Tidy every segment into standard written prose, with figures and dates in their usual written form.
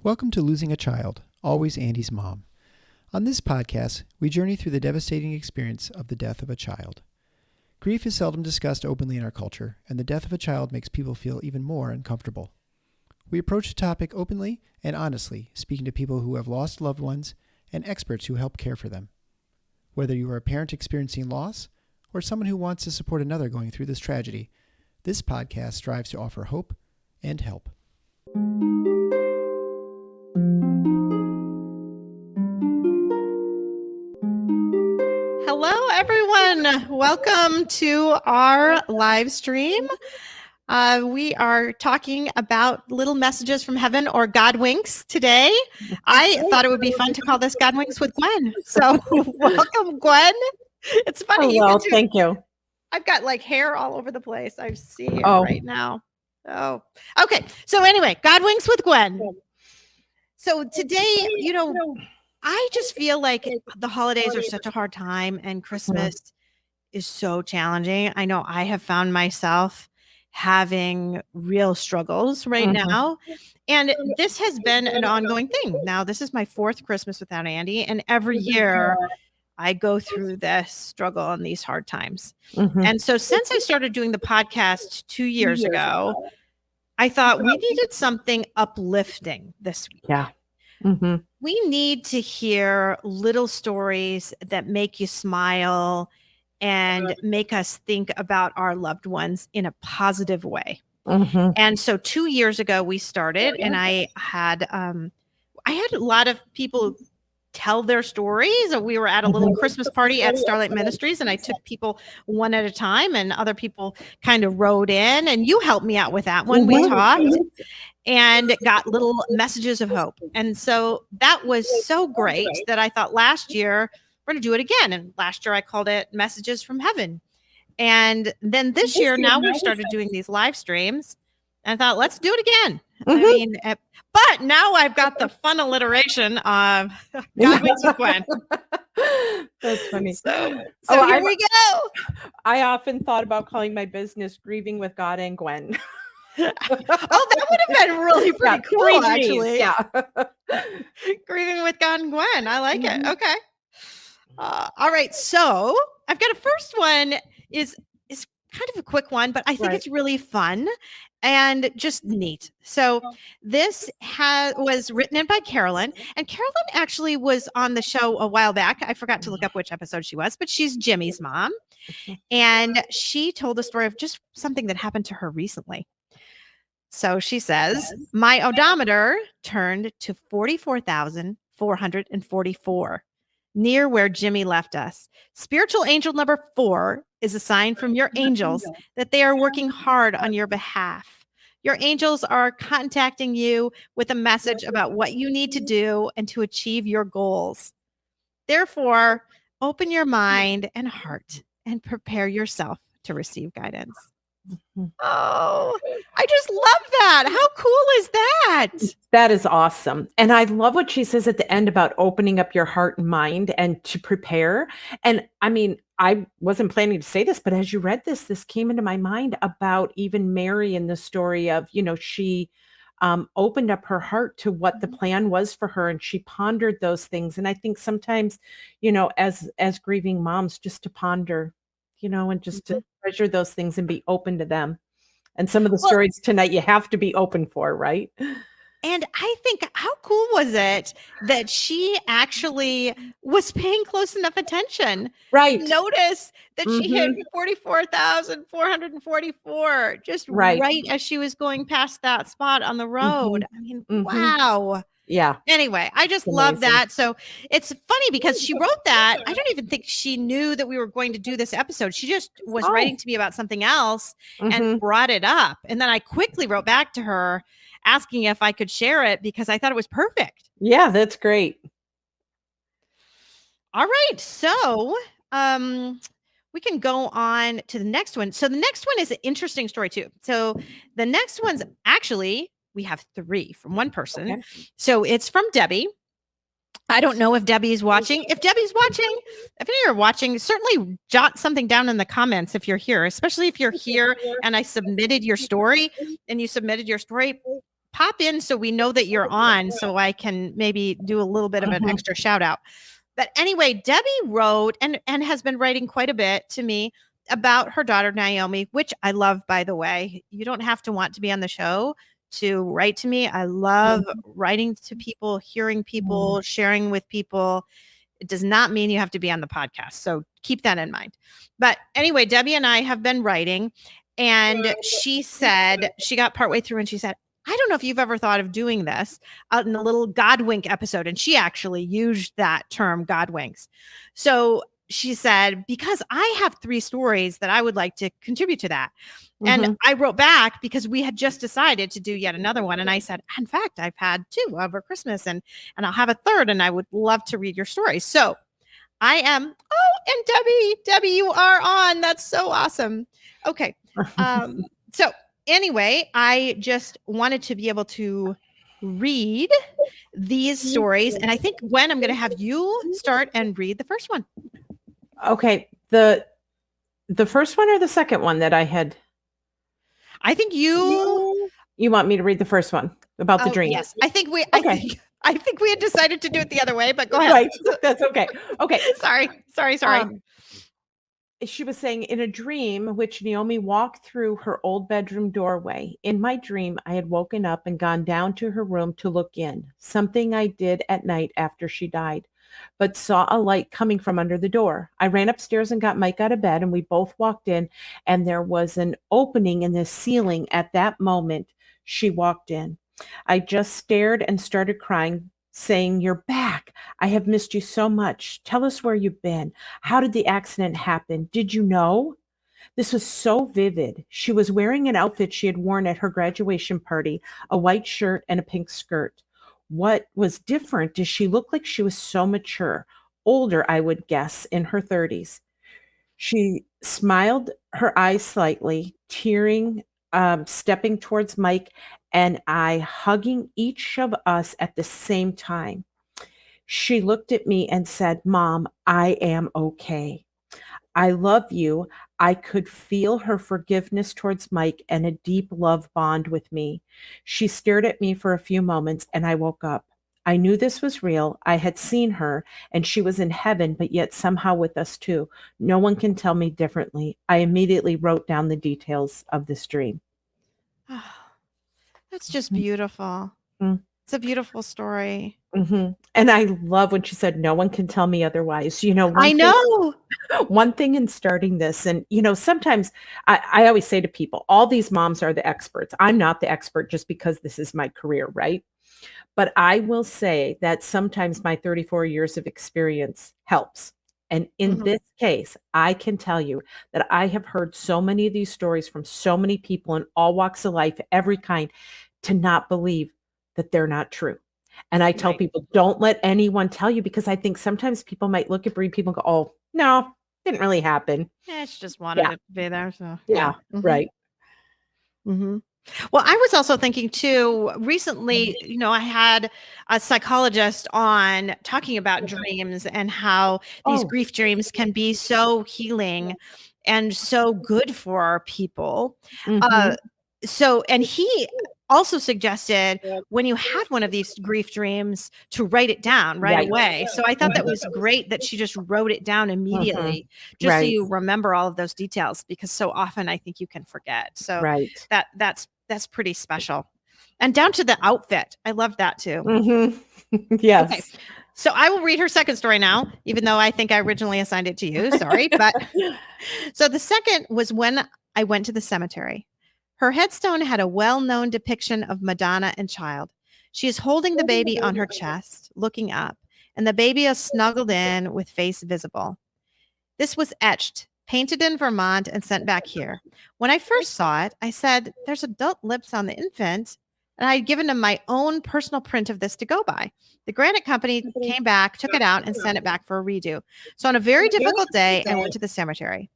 Welcome to Losing a Child, Always Andy's Mom. On this podcast, we journey through the devastating experience of the death of a child. Grief is seldom discussed openly in our culture, and the death of a child makes people feel even more uncomfortable. We approach the topic openly and honestly, speaking to people who have lost loved ones and experts who help care for them. Whether you are a parent experiencing loss or someone who wants to support another going through this tragedy, this podcast strives to offer hope and help. Hello, everyone. Welcome to our live stream. We are talking about little messages from heaven, or Godwinks, today. I thought it would be fun to call this Godwinks with Gwen. So welcome, Gwen. It's funny. Hello, thank you. I've got like hair all over the place. I see it right now. Oh, okay. So anyway, Godwinks with Gwen. So today, I just feel like the holidays are such a hard time and Christmas is so challenging. I know I have found myself having real struggles right now. And this has been an ongoing thing. Now, this is my fourth Christmas without Andy. And every year I go through this struggle and these hard times. And so since I started doing the podcast 2 years ago, I thought we needed something uplifting this week. Yeah. We need to hear little stories that make you smile and make us think about our loved ones in a positive way. And so 2 years ago we started, and I had a lot of people tell their stories. We were at a little Christmas party at Starlight Ministries, and I took people one at a time, and other people kind of wrote in, and you helped me out with that when we talked and got little messages of hope. And so that was so great that I thought last year we're going to do it again. And last year I called it Messages from Heaven. And then this year, now we've started doing these live streams. And I thought, let's do it again. I mean, but now I've got the fun alliteration of Godwinks with Gwen. That's funny. So here we go. I often thought about calling my business Grieving with God and Gwen. That would have been really pretty cool, actually. Yeah. Grieving with God and Gwen. I like it. Okay. All right. So I've got a first one is kind of a quick one, but I think it's really fun and just neat. So this was written in by Carolyn, and Carolyn actually was on the show a while back. I forgot to look up which episode she was, but she's Jimmy's mom. And she told the story of just something that happened to her recently. So she says, my odometer turned to 44,444, near where Jimmy left us. Spiritual angel number 4 is a sign from your angels that they are working hard on your behalf. Your angels are contacting you with a message about what you need to do and to achieve your goals. Therefore, open your mind and heart and prepare yourself to receive guidance. Oh, I just love that. How cool is that? That is awesome. And I love what she says at the end about opening up your heart and mind and to prepare. And I mean, I wasn't planning to say this, but as you read this came into my mind about even Mary in the story of, she opened up her heart to what the plan was for her, and she pondered those things. And I think sometimes, as grieving moms, just to ponder, and just to treasure those things and be open to them. And some of the stories tonight you have to be open for, right? And I think, how cool was it that she actually was paying close enough attention? Right. Notice that she hit 44,444 just right as she was going past that spot on the road. I mean, wow. Yeah. Anyway, I just love that. So it's funny because she wrote that. I don't even think she knew that we were going to do this episode. She just was writing to me about something else and brought it up. And then I quickly wrote back to her asking if I could share it because I thought it was perfect. Yeah, that's great. All right. So we can go on to the next one. So the next one is an interesting story too. So the next one's actually, we have 3 from one person. Okay. So it's from Debbie. I don't know if Debbie's watching. If Debbie's watching, if you're watching, certainly jot something down in the comments if you're here, especially if you're here and I submitted your story and you submitted your story. pop in so we know that you're on, so I can maybe do a little bit of an extra shout out. But anyway, Debbie wrote and has been writing quite a bit to me about her daughter, Naomi, which I love, by the way. You don't have to want to be on the show to write to me. I love writing to people, hearing people, sharing with people. It does not mean you have to be on the podcast. So keep that in mind. But anyway, Debbie and I have been writing, and she said, she got partway through and she said, I don't know if you've ever thought of doing this out in a little Godwink episode. And she actually used that term, Godwinks. So she said, because I have 3 stories that I would like to contribute to that. And I wrote back because we had just decided to do yet another one. And I said, in fact, I've had 2 over Christmas and I'll have a 3rd, and I would love to read your stories. So I am, and Debbie, you are on. That's so awesome. Okay. So anyway, I just wanted to be able to read these stories. And I think, Gwen, I'm going to have you start and read the first one. Okay. The first one or the second one that I had? I think you want me to read the first one about the dream? Yes. I think we had decided to do it the other way, but go ahead. Right. That's okay. Okay. Sorry. She was saying, in a dream which Naomi walked through her old bedroom doorway. In my dream, I had woken up and gone down to her room to look in, something I did at night after she died, but saw a light coming from under the door. I ran upstairs and got Mike out of bed, and we both walked in, and there was an opening in the ceiling at that moment she walked in. I just stared and started crying, saying, "You're back. I have missed you so much. Tell us where you've been. How did the accident happen? Did you know?" This was so vivid. She was wearing an outfit she had worn at her graduation party, a white shirt and a pink skirt. What was different is she looked like she was so mature, older, I would guess, in her 30s. She smiled her eyes slightly, tearing, stepping towards Mike and I, hugging each of us at the same time. She looked at me and said, "Mom, I am okay. I love you." I could feel her forgiveness towards Mike and a deep love bond with me. She stared at me for a few moments and I woke up. I knew this was real. I had seen her and she was in heaven, but yet somehow with us too. No one can tell me differently. I immediately wrote down the details of this dream. Oh, that's just beautiful. It's a beautiful story. And I love when she said, "No one can tell me otherwise." I know. One thing in starting this, and sometimes I always say to people, all these moms are the experts. I'm not the expert just because this is my career, right? But I will say that sometimes my 34 years of experience helps. And in this case, I can tell you that I have heard so many of these stories from so many people in all walks of life, every kind, to not believe that they're not true. And I tell people, don't let anyone tell you, because I think sometimes people might look at bereaved people and go, "Oh, no, didn't really happen. Yeah, she just wanted it to be there." So Right. Well, I was also thinking too, recently, I had a psychologist on talking about dreams and how these grief dreams can be so healing and so good for people. And he also suggested, when you have one of these grief dreams, to write it down right away. So I thought that was great that she just wrote it down immediately, just so you remember all of those details, because so often I think you can forget. So that's pretty special. And down to the outfit. I love that too. Yes. Okay. So I will read her second story now, even though I think I originally assigned it to you. Sorry. But so the second was when I went to the cemetery. Her headstone had a well-known depiction of Madonna and child. She is holding the baby on her chest, looking up, and the baby is snuggled in with face visible. This was etched, painted in Vermont, and sent back here. When I first saw it, I said, "There's adult lips on the infant," and I had given him my own personal print of this to go by. The granite company came back, took it out, and sent it back for a redo. So on a very difficult day, I went to the cemetery.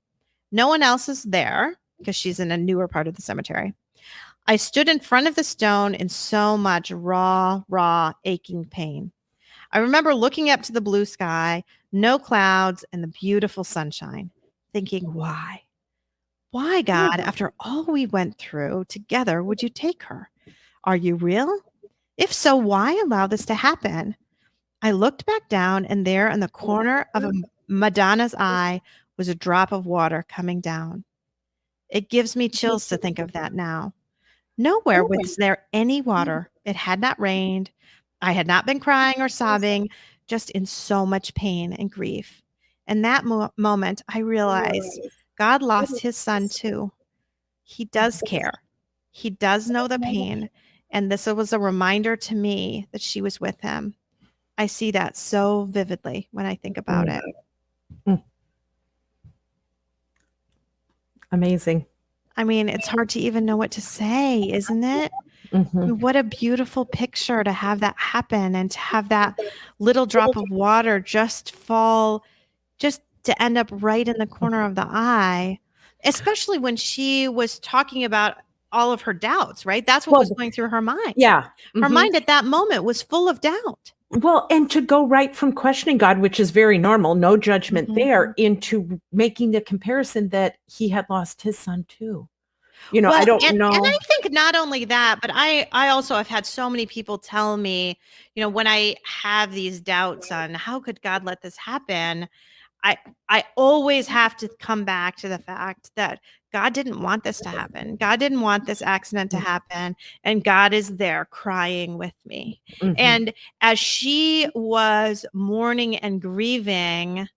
No one else is there, because she's in a newer part of the cemetery. I stood in front of the stone in so much raw, aching pain. I remember looking up to the blue sky, no clouds, and the beautiful sunshine, thinking, why? Why, God, after all we went through together, would you take her? Are you real? If so, why allow this to happen? I looked back down, and there in the corner of Madonna's eye was a drop of water coming down. It gives me chills to think of that now. Nowhere was there any water. It had not rained. I had not been crying or sobbing, just in so much pain and grief. In that moment, I realized God lost his son too. He does care. He does know the pain. And this was a reminder to me that she was with him. I see that so vividly when I think about it. Amazing. I mean, it's hard to even know what to say, isn't it? What a beautiful picture to have that happen, and to have that little drop of water just fall, just to end up right in the corner of the eye, especially when she was talking about all of her doubts, right? That's what was going through her mind. Yeah. Her mind at that moment was full of doubt. Well, and to go right from questioning God, which is very normal, no judgment there, into making the comparison that he had lost his son too. You know, I don't know. And I think not only that, but I also have had so many people tell me, you know, when I have these doubts on how could God let this happen, I always have to come back to the fact that God didn't want this to happen. God didn't want this accident to happen. And God is there crying with me. And as she was mourning and grieving,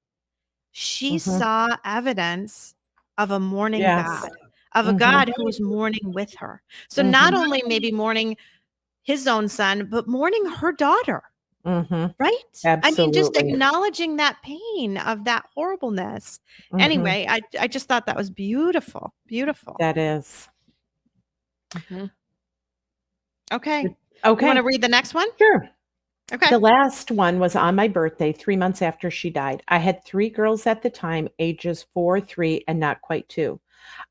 she saw evidence of a mourning God, of a God who was mourning with her. So not only maybe mourning his own son, but mourning her daughter. Right? Absolutely. I mean, just acknowledging that pain of that horribleness. Anyway, I just thought that was beautiful. Beautiful. That is. Okay. You want to read the next one? Sure. Okay. The last one was on my birthday, 3 months after she died. I had 3 girls at the time, ages 4, 3, and not quite 2.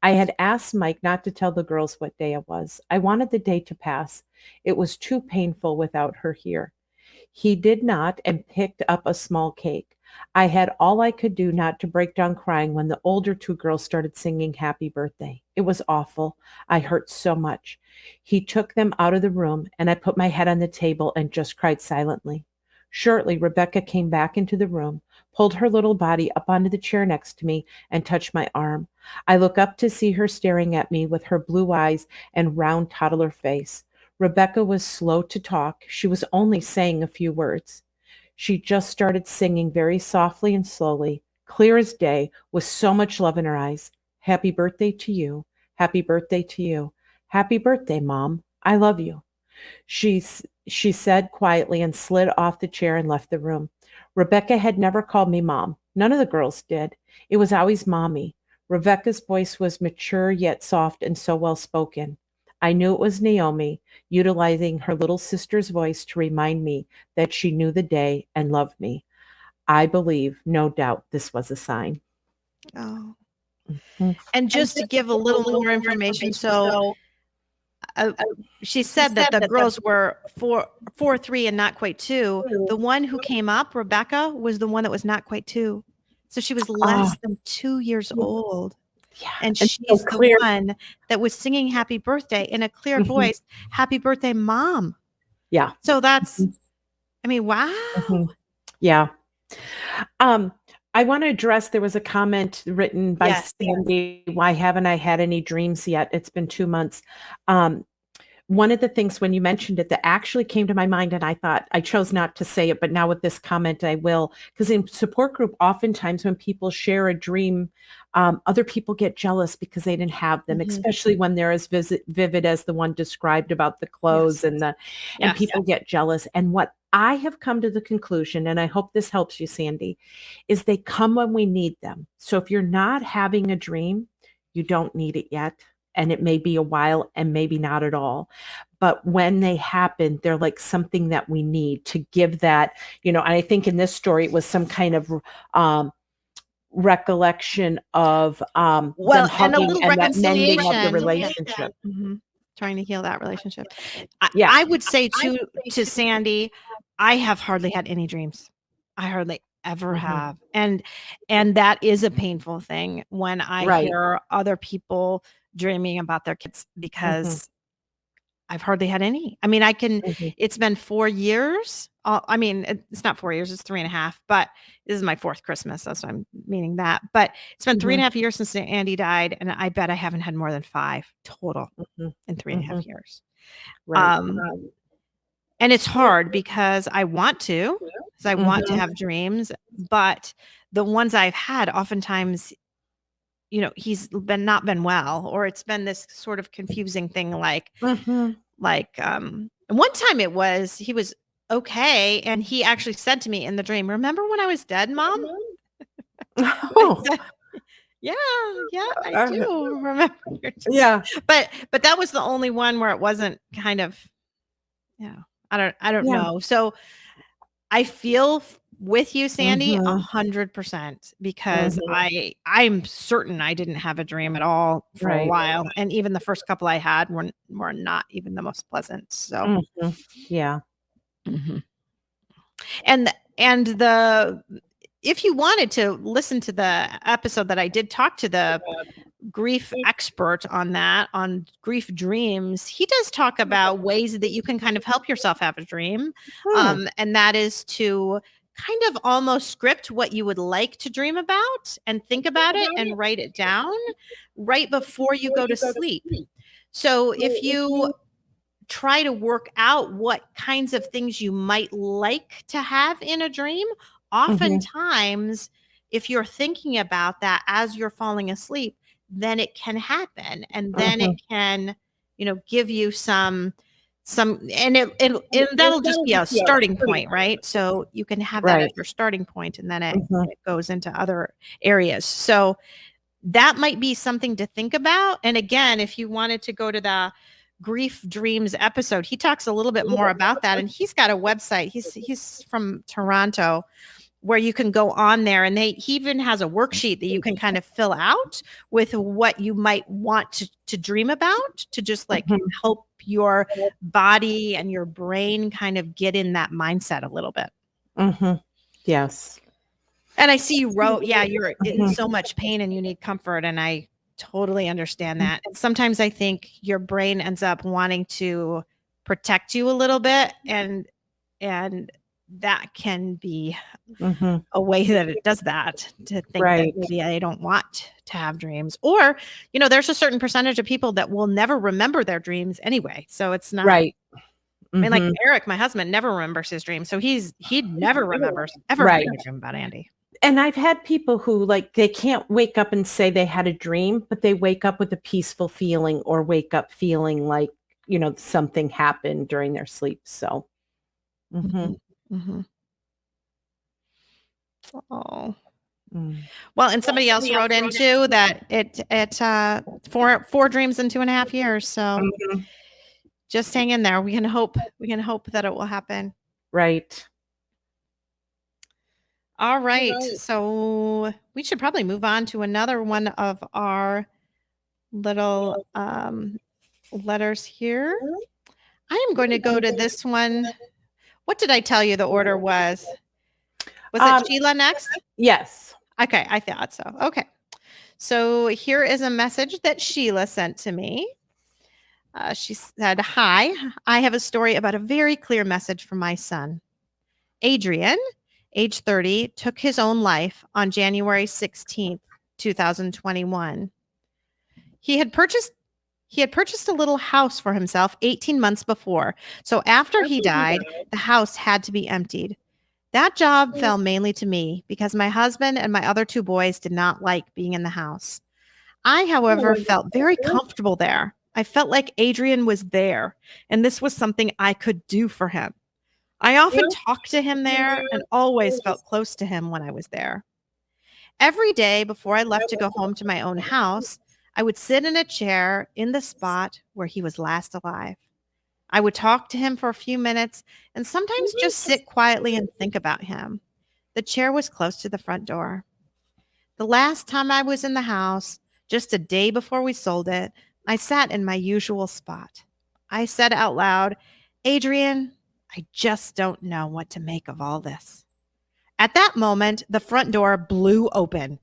I had asked Mike not to tell the girls what day it was. I wanted the day to pass. It was too painful without her here. He did not, and picked up a small cake. I had all I could do not to break down crying when the older 2 girls started singing happy birthday. It was awful. I hurt so much. He took them out of the room, and I put my head on the table and just cried silently. Shortly, Rebecca came back into the room, pulled her little body up onto the chair next to me, and touched my arm. I look up to see her staring at me with her blue eyes and round toddler face. Rebecca was slow to talk. She was only saying a few words. She just started singing very softly and slowly, clear as day, with so much love in her eyes. Happy birthday to you. Happy birthday to you. Happy birthday, Mom. I love you. She said quietly and slid off the chair and left the room. Rebecca had never called me Mom. None of the girls did. It was always Mommy. Rebecca's voice was mature yet soft and so well spoken. I knew it was Naomi, utilizing her little sister's voice to remind me that she knew the day and loved me. I believe, no doubt, this was a sign. Oh. And just to give a little more information, so she said that the girls were 4, 3, and not quite 2. The one who came up, Rebecca, was the one that was not quite 2. So she was less than 2 years old. Yeah. And she's the one that was singing happy birthday in a clear voice. Happy birthday, Mom. Yeah. So that's, I mean, wow. Yeah. I want to address, there was a comment written by Sandy, why haven't I had any dreams yet? It's been 2 months. One of the things when you mentioned it that actually came to my mind, and I thought I chose not to say it, but now with this comment I will, because in support group, oftentimes when people share a dream, other people get jealous because they didn't have them, especially when they're as vivid as the one described about the clothes and people get jealous. And what I have come to the conclusion, and I hope this helps you, Sandy, is they come when we need them. So if you're not having a dream, you don't need it yet. And it may be a while and maybe not at all. But when they happen, they're like something that we need to give that, and I think in this story, it was some kind of recollection of them hugging and that mending of the relationship. Trying to heal that relationship. I would say to Sandy, I have hardly had any dreams. I hardly ever have. And that is a painful thing when I hear other people dreaming about their kids, because I've hardly had any. I mean, Mhm. it's been 4 years. I mean, it's not 4 years, it's 3.5, but this is my 4th Christmas. That's what I'm meaning that. But it's been 3.5 years since Andy died, and I bet I haven't had more than 5 total Mhm. in 3.5 Mhm. years. Right. And it's hard because I want to, because I want to Mhm. have dreams, but the ones I've had oftentimes, he's not been well, or it's been this sort of confusing thing Mhm. one time he was okay, and he actually said to me in the dream, "Remember when I was dead, Mom?" I Oh, said, "Yeah, yeah, I uh, do remember your dream." yeah. But that was the only one where it wasn't kind of, I don't Yeah. know. So I feel with you, Sandy, Mhm. 100%, because Mhm. I'm certain I didn't have a dream at all for a Right. while, and even the first couple I had were not even the most pleasant. So, Mhm. Yeah. mhm. And if you wanted to listen to the episode that I did talk to the grief expert on grief dreams, he does talk about ways that you can kind of help yourself have a dream. Hmm. And that is to kind of almost script what you would like to dream about and think about it and write it down right before you go to sleep. So if you try to work out what kinds of things you might like to have in a dream, Mhm. oftentimes, if you're thinking about that as you're falling asleep, then it can happen. And then it Mhm. can, give you and that'll just be a starting point, right? So you can have that as Right. your starting point, and then Mhm. it goes into other areas. So that might be something to think about. And again, if you wanted to go to the grief dreams episode, he talks a little bit more about that, and he's got a website. He's from Toronto, where you can go on there, and he even has a worksheet that you can kind of fill out with what you might want to dream about, to just like Mhm. help your body and your brain kind of get in that mindset a little bit. Mhm. Yes. And I see you wrote, yeah, you're in Mhm. so much pain and you need comfort. And I totally understand that. And sometimes I think your brain ends up wanting to protect you a little bit. And that can be Mhm. a way that it does that, to think that Right. maybe I don't want to have dreams. Or, there's a certain percentage of people that will never remember their dreams anyway. So it's not, Right. I mean, like Mhm. Eric, my husband, never remembers his dreams. So he never remembers ever Right. having a dream about Andy. And I've had people who, like, they can't wake up and say they had a dream, but they wake up with a peaceful feeling or wake up feeling like, something happened during their sleep. So, mhm. Mhm, mhm. Oh. Mm. Well, and somebody else wrote in too that four dreams in 2.5 years. So Mhm. just hang in there. We can hope that it will happen. Right. All right. So we should probably move on to another one of our little letters here. I am going to go to this one. What did I tell you the order was? Was it Um, Sheila next? yes. Okay, I thought so. Okay. So here is a message that Sheila sent to me. She said, "Hi, I have a story about a very clear message from my son. Adrian, age 30, took his own life on January 16th, 2021. He had purchased a little house for himself 18 months before. So after he died, the house had to be emptied. That job fell mainly to me because my husband and my other 2 boys did not like being in the house. I, however, felt very comfortable there. I felt like Adrian was there, and this was something I could do for him. I often talked to him there and always felt close to him when I was there. Every day before I left to go home to my own house, I would sit in a chair in the spot where he was last alive. I would talk to him for a few minutes and sometimes just sit quietly and think about him. The chair was close to the front door. The last time I was in the house, just a day before we sold it, I sat in my usual spot. I said out loud, 'Adrian, I just don't know what to make of all this.' At that moment, the front door blew open.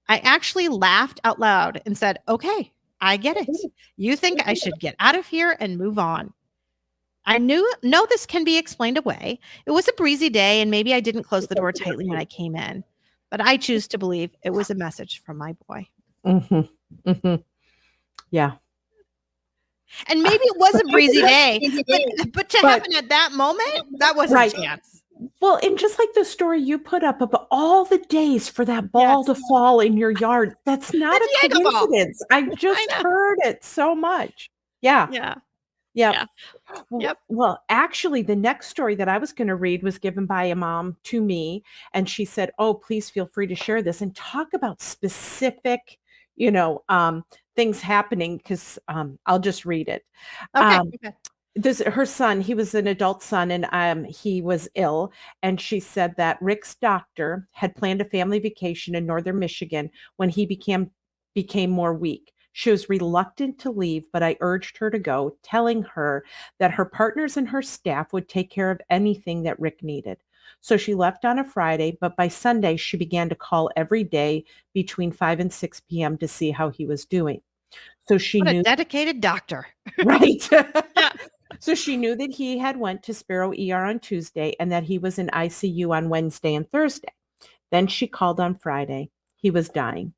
I actually laughed out loud and said, 'Okay, I get it. You think I should get out of here and move on.' I know this can be explained away. It was a breezy day, and maybe I didn't close the door tightly when I came in. But I choose to believe it was a message from my boy. Mm-hmm. Mm-hmm. Yeah. And maybe it was a breezy day, but to happen at that moment, that wasn't Right. a chance. Well, and just like the story you put up about all the days for that ball to fall in your yard, that's not a Diego ball. coincidence. I just heard it so much. Yeah. Yeah. Yep. Yeah. Yep. Well, actually, the next story that I was going to read was given by a mom to me, and she said, "Oh, please feel free to share this and talk about specific, things happening." Because I'll just read it. Okay. Her son, he was an adult son, and he was ill. And she said that Rick's doctor had planned a family vacation in northern Michigan when he became more weak. She was reluctant to leave, but I urged her to go, telling her that her partners and her staff would take care of anything that Rick needed. So she left on a Friday, but by Sunday, she began to call every day between 5 and 6 p.m. to see how he was doing. So she What knew a dedicated doctor. Right. So she knew that he had went to Sparrow ER on Tuesday and that he was in ICU on Wednesday and Thursday. Then she called on Friday. He was dying.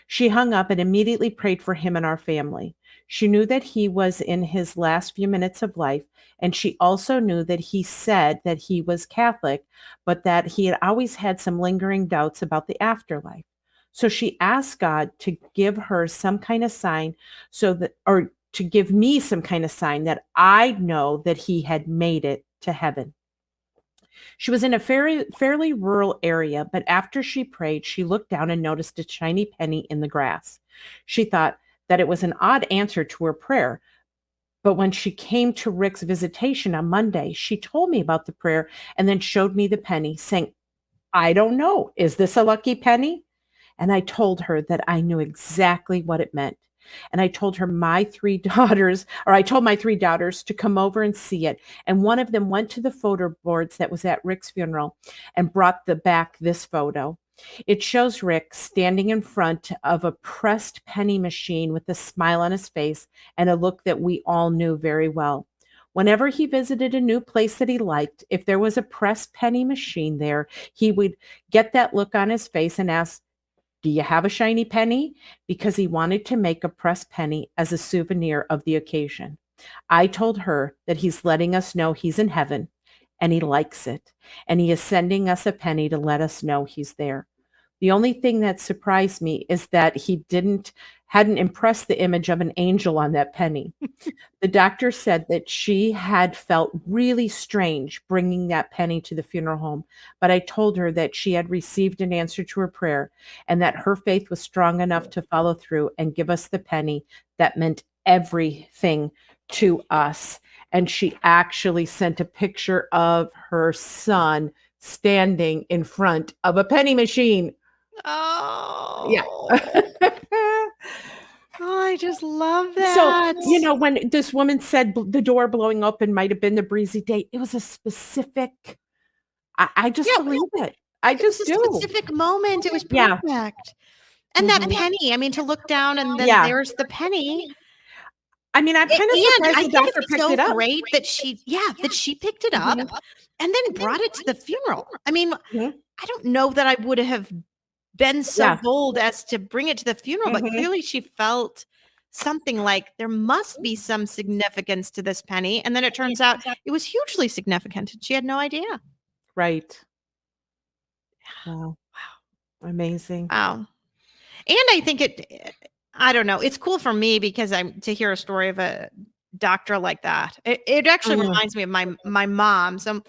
She hung up and immediately prayed for him and our family. She knew that he was in his last few minutes of life, and she also knew that he said that he was Catholic, but that he had always had some lingering doubts about the afterlife. So she asked God to give her some kind of sign or to give me some kind of sign that I'd know that he had made it to heaven. She was in a fairly rural area, but after she prayed, she looked down and noticed a shiny penny in the grass. She thought that it was an odd answer to her prayer, but when she came to Rick's visitation on Monday, she told me about the prayer and then showed me the penny, saying, "I don't know, is this a lucky penny?" And I told her that I knew exactly what it meant. And I told my three daughters to come over and see it. And one of them went to the photo boards that was at Rick's funeral and brought back this photo. It shows Rick standing in front of a pressed penny machine with a smile on his face and a look that we all knew very well. Whenever he visited a new place that he liked, if there was a pressed penny machine there, he would get that look on his face and ask, "Do you have a shiny penny?" Because he wanted to make a pressed penny as a souvenir of the occasion. I told her that he's letting us know he's in heaven and he likes it, and he is sending us a penny to let us know he's there. The only thing that surprised me is that he hadn't impressed the image of an angel on that penny. The doctor said that she had felt really strange bringing that penny to the funeral home, but I told her that she had received an answer to her prayer and that her faith was strong enough to follow through and give us the penny that meant everything to us. And she actually sent a picture of her son standing in front of a penny machine. Oh. Yeah. Oh, I just love that. So, when this woman said the door blowing open might have been the breezy day, it was a specific, I just believe it. I just do. A specific moment. It was perfect. And that penny, I mean, to look down and then there's the penny. I mean, I'm kind of surprised the doctor picked it up. Great that she picked it up and then brought it to the funeral. I mean, I don't know that I would have been so bold as to bring it to the funeral, but clearly she felt something like there must be some significance to this penny. And then it turns out it was hugely significant. She had no idea. Right. Wow. Amazing. Wow. And I think I don't know. It's cool for me because to hear a story of a doctor like that. It actually reminds me of my mom. So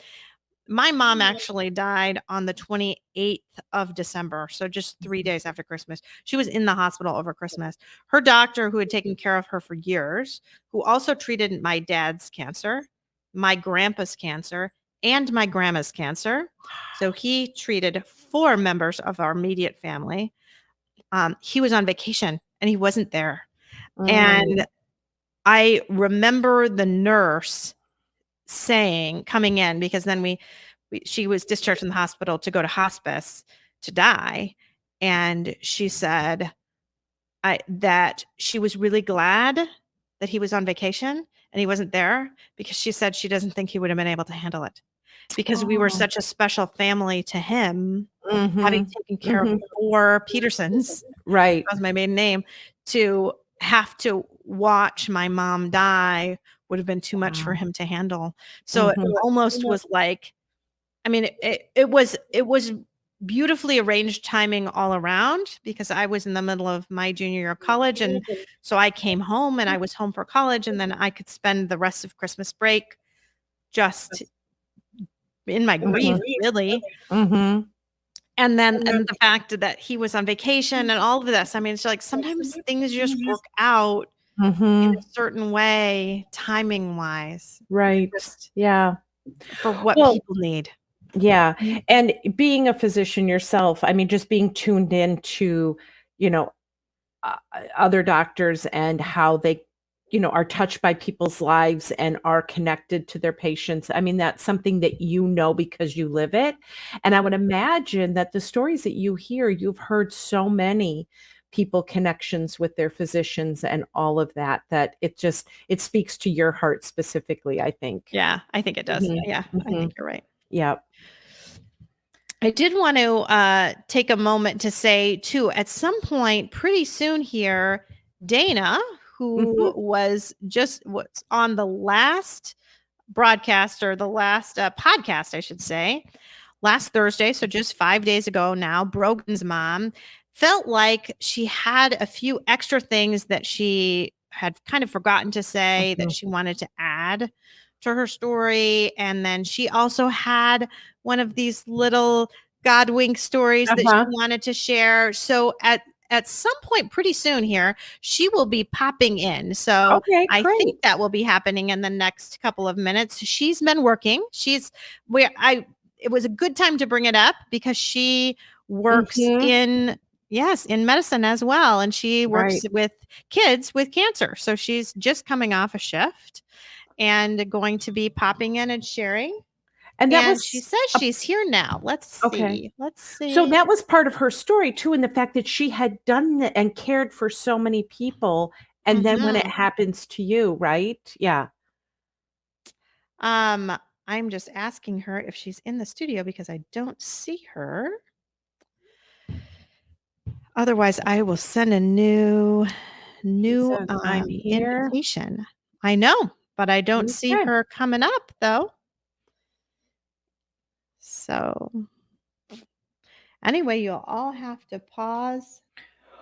my mom actually died on the 28th of December. So just 3 days after Christmas. She was in the hospital over Christmas. Her doctor, who had taken care of her for years, who also treated my dad's cancer, my grandpa's cancer, and my grandma's cancer. So he treated 4 members of our immediate family. He was on vacation and he wasn't there. And I remember the nurse coming in, because then she was discharged from the hospital to go to hospice to die. And she said that she was really glad that he was on vacation and he wasn't there because she said she doesn't think he would have been able to handle it because we were Oh. such a special family to him, having Mhm. taken care of Mhm. 4 Petersons, Right. that was my maiden name, to have to watch my mom die would have been too much for Wow. him to handle. So it Mhm. almost was like, I mean, it was beautifully arranged timing all around because I was in the middle of my junior year of college, and so I came home and I was home for college, and then I could spend the rest of Christmas break just in my grief, really. Mhm. And the fact that he was on vacation and all of this. I mean, it's like sometimes things just work out in Mhm. a certain way, timing wise, Right. just Yeah. for what Well, people need. yeah. And being a physician yourself, I mean, just being tuned in to, you know, other doctors and how they, are touched by people's lives and are connected to their patients. I mean, that's something that because you live it. And I would imagine that the stories that you hear, you've heard so many people connections with their physicians and all of that, that it speaks to your heart specifically, I think. Yeah, I think it does. Mhm. Yeah, I Mhm. think you're right. Yeah. I did want to take a moment to say, too, at some point pretty soon here, Dana, who Mhm. was on the last broadcast or the last podcast, I should say, last Thursday, so just 5 days ago now, Brogan's mom felt like she had a few extra things that she had kind of forgotten to say that Mhm. she wanted to add to her story. And then she also had one of these little Godwink stories that she Uh-huh. wanted to share. So at some point pretty soon here, she will be popping in. So Okay, I think great. that will be happening in the next couple of minutes. She's been working. It was a good time to bring it up because she works Mhm. in medicine as well. And she works Right. with kids with cancer. So she's just coming off a shift and going to be popping in and sharing. And that And she was says a she's here now. Let's okay. see. Let's So see. that was part of her story too, and the fact that she had done that and cared for so many people, and then when it Mhm. happens to you, right? Yeah. Um, I'm just asking her if she's in the studio because I don't see her. Otherwise, I will send a new She says, "I'm here." invitation. I know, but I don't see Okay. her coming up though. So anyway, you'll all have to pause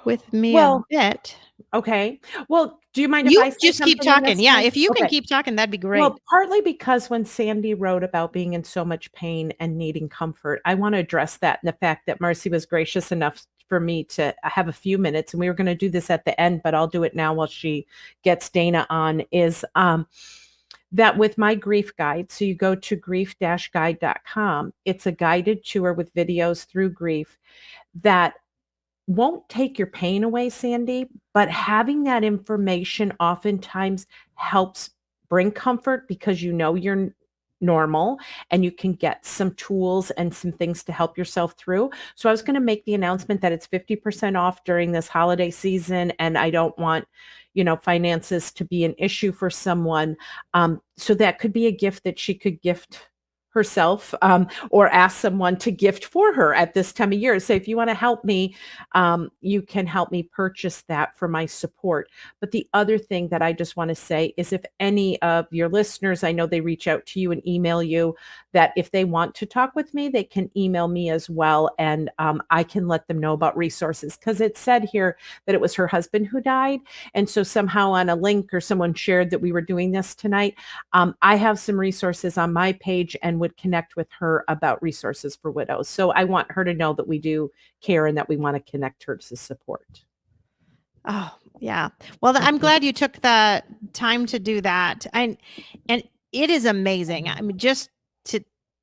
with me a Well, bit. okay. Well, do you mind if You I say just keep something in talking. this Yeah, then? if you can Okay. keep talking, that'd be great. Well, partly because when Sandy wrote about being in so much pain and needing comfort, I wanna address that and the fact that Marcy was gracious enough for me to have a few minutes, and we were gonna do this at the end, but I'll do it now while she gets Dana on, is, that with my grief guide, so you go to grief-guide.com, it's a guided tour with videos through grief that won't take your pain away, Sandy, but having that information oftentimes helps bring comfort because you're normal and you can get some tools and some things to help yourself through. So I was going to make the announcement that it's 50% off during this holiday season, and I don't want, finances to be an issue for someone. So that could be a gift that she could gift herself, or ask someone to gift for her at this time of year. Say, if you want to help me, you can help me purchase that for my support. But the other thing that I just want to say is if any of your listeners, I know they reach out to you and email you, that if they want to talk with me, they can email me as well. And I can let them know about resources because it said here that it was her husband who died. And so somehow on a link or someone shared that we were doing this tonight. I have some resources on my page and would connect with her about resources for widows. So I want her to know that we do care and that we want to connect her to support. Oh, yeah. Well, I'm glad you took the time to do that. And it is amazing. I mean, just to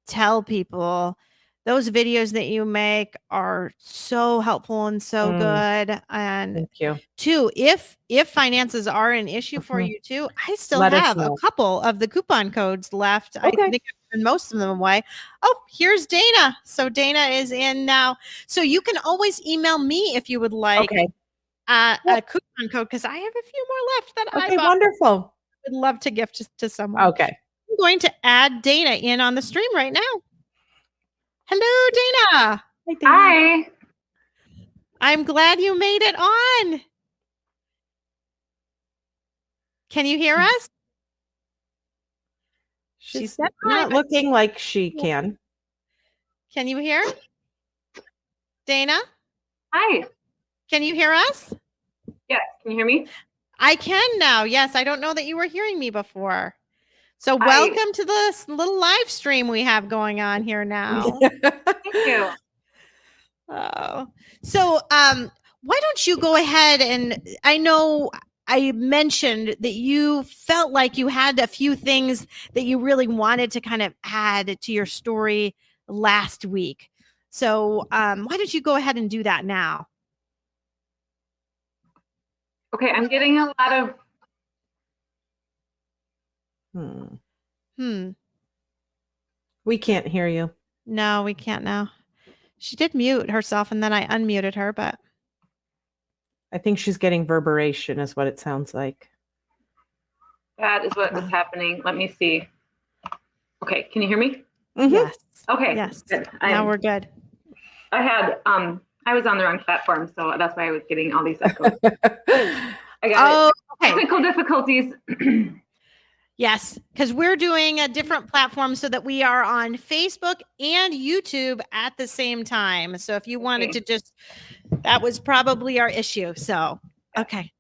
tell people those videos that you make are so helpful and so good. And Thank you. two, if finances are an issue for Mhm. you too, I still Let us have a know. couple of the coupon codes left. I Okay. think I've given most of them away. Oh, here's Dana. So Dana is in now. So you can always email me if you would like Okay. a Yep. coupon code because I have a few more left that I Okay, bought. wonderful. would love to gift to someone. Okay. I'm going to add Dana in on the stream right now. Hello, Dana. Hi, Dana. Hi. I'm glad you made it on. Can you hear us? She's said not hi. looking like she can. Can you hear? Dana? Hi. Can you hear us? Yes. Can you hear me? I can now. Yes. I don't know that you were hearing me before. So welcome to this little live stream we have going on here now. Thank you. Oh, so why don't you go ahead, and I know I mentioned that you felt like you had a few things that you really wanted to kind of add to your story last week. So why don't you go ahead and do that now? Okay, I'm getting a lot of. We can't hear you. No, we can't now. She did mute herself, and then I unmuted her, but I think she's getting reverberation is what it sounds like. That is what was happening. Let me see. Okay, can you hear me? Mm-hmm. yes. Okay. Yes. Good. Now we're good. I had I was on the wrong platform, so that's why I was getting all these echoes. I got Okay. technical difficulties. Yes, because we're doing a different platform so that we are on Facebook and YouTube at the same time. So if you wanted to just, that was probably our issue. So, okay.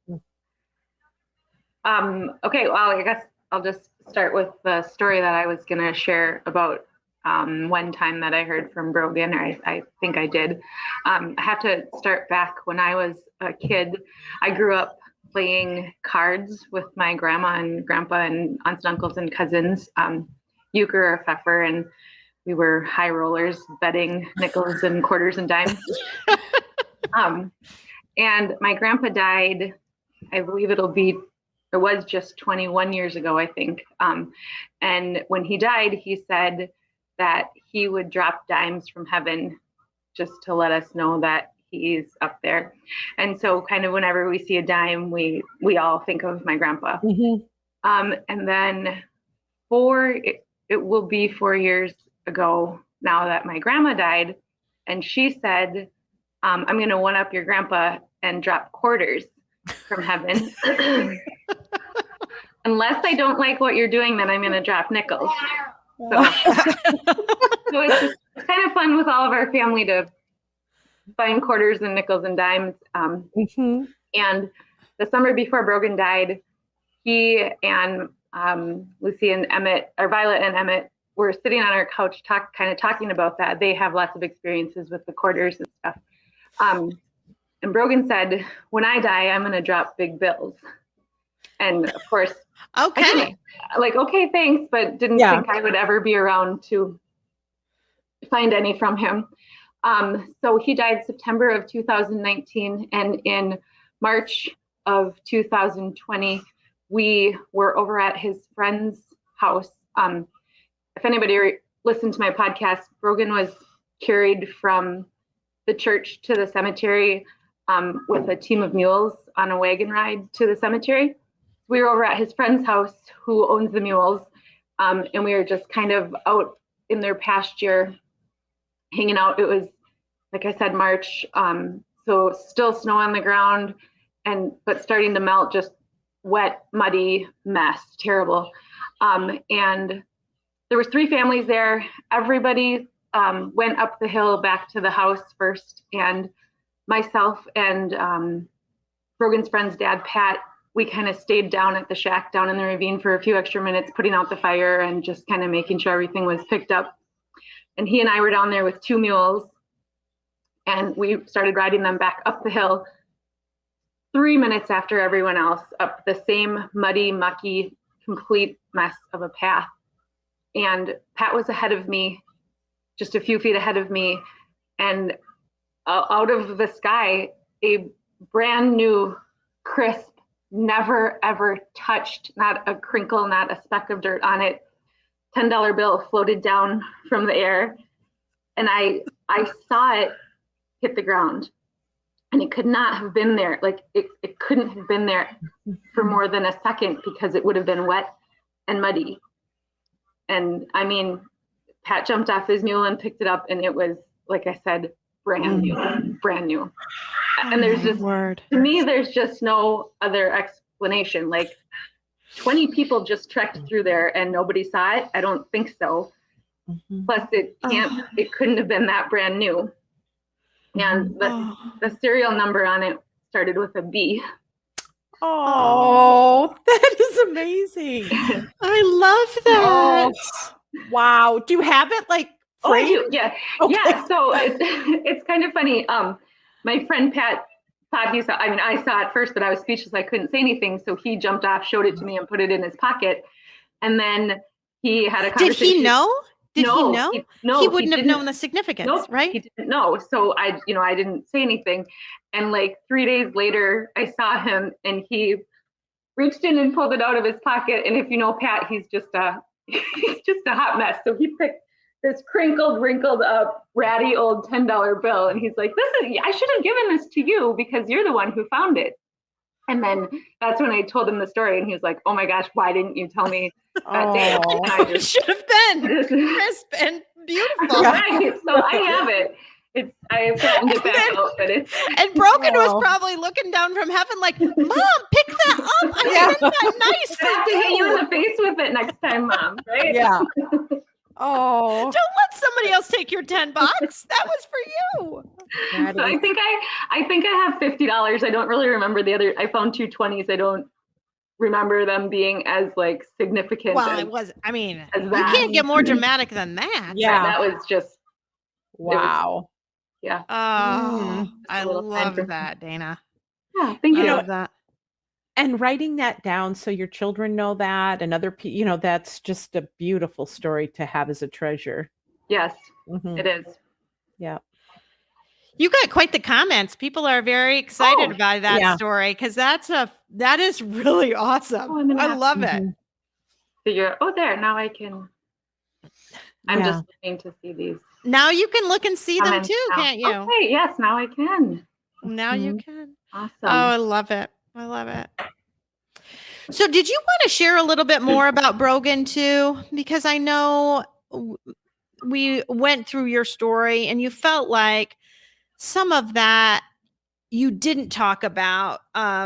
Okay, well, I guess I'll just start with the story that I was going to share about one time that I heard from Brogan, or I think I did. I have to start back when I was a kid. I grew up playing cards with my grandma and grandpa and aunts and uncles and cousins, euchre or pfeffer, and we were high rollers, betting nickels and quarters and dimes. And my grandpa died, I believe it was just 21 years ago, I think. And when he died, he said that he would drop dimes from heaven just to let us know that he's up there. And so kind of whenever we see a dime, we all think of my grandpa. Mm-hmm. And then it will be 4 years ago now that my grandma died. And she said, I'm going to one up your grandpa and drop quarters from heaven. Unless I don't like what you're doing, then I'm going to drop nickels. So it's kind of fun with all of our family to find quarters and nickels and dimes. Mm-hmm. And the summer before Brogan died, he and Lucy and Emmett, or Violet and Emmett, were sitting on our couch talking about that. They have lots of experiences with the quarters and stuff. And Brogan said, when I die, I'm going to drop big bills. And of course, Okay. Okay, thanks, but didn't think I would ever be around to find any from him. So he died September of 2019, and in March of 2020, we were over at his friend's house. If anybody listened to my podcast, Brogan was carried from the church to the cemetery with a team of mules on a wagon ride to the cemetery. We were over at his friend's house who owns the mules, and we were just kind of out in their pasture hanging out. It was, like I said, March, so still snow on the ground, but starting to melt, just wet, muddy mess, terrible. And there was 3 families there. Everybody went up the hill back to the house first, and myself and Brogan's friend's dad, Pat, we kind of stayed down at the shack down in the ravine for a few extra minutes, putting out the fire and just kind of making sure everything was picked up. And he and I were down there with 2 mules, and we started riding them back up the hill 3 minutes after everyone else, up the same muddy, mucky, complete mess of a path. And Pat was ahead of me, just a few feet ahead of me, and out of the sky, a brand new, crisp, never ever touched, not a crinkle, not a speck of dirt on it, $10 bill floated down from the air. And I saw it hit the ground. and it could not have been there. Like it couldn't have been there for more than a second because it would have been wet and muddy. And I mean, Pat jumped off his mule and picked it up, and it was, like I said, brand new. And there's just, to me, there's just no other explanation. Like 20 people just trekked through there and nobody saw it. I don't think so. Plus it couldn't have been that brand new. And the serial number on it started with a B. Oh, that is amazing. I love that. Oh, wow. Do you have it like framed? I do. Yeah. Okay. Yeah. So it's kind of funny. My friend Pat thought he saw, I mean, I saw it first, but I was speechless. I couldn't say anything. So he jumped off, showed it to me, and put it in his pocket. And then he had a conversation. Did he know? Did he know? No, he wouldn't have known the significance, right? He didn't know. So I didn't say anything. And like 3 days later, I saw him, and he reached in and pulled it out of his pocket. And if you know Pat, he's just a hot mess. So he picked this crinkled, wrinkled up, ratty old $10 bill, and he's like, I should have given this to you because you're the one who found it. And then that's when I told him the story, and he was like, "Oh my gosh, why didn't you tell me that day?" It should have been crisp and beautiful. Right. So I have it. I have gotten it back out, but it's and Broken was probably looking down from heaven like, "Mom, pick that up. I sent that nice I have to hit you in the face with it next time, Mom." Right? Yeah. Oh, don't let somebody else take your $10. That was for you. So I think I have $50. I don't really remember the other. I found two 20s. I don't remember them being as like significant. Well, it was. I mean, you can't get more dramatic than that. Yeah, that was just wow. Yeah. Oh, I love that, Dana. Yeah, thank you. I love that. And writing that down so your children know that, and other people, that's just a beautiful story to have as a treasure. Yes, it is. Yeah. You got quite the comments. People are very excited by that story because that is really awesome. I love it. So there, now I can. I'm just looking to see these. Now you can look and see them too, can't you? Okay, yes, now I can. Now you can. Awesome. Oh, I love it. I love it. So did you want to share a little bit more about Brogan too? Because I know we went through your story and you felt like some of that you didn't talk about. I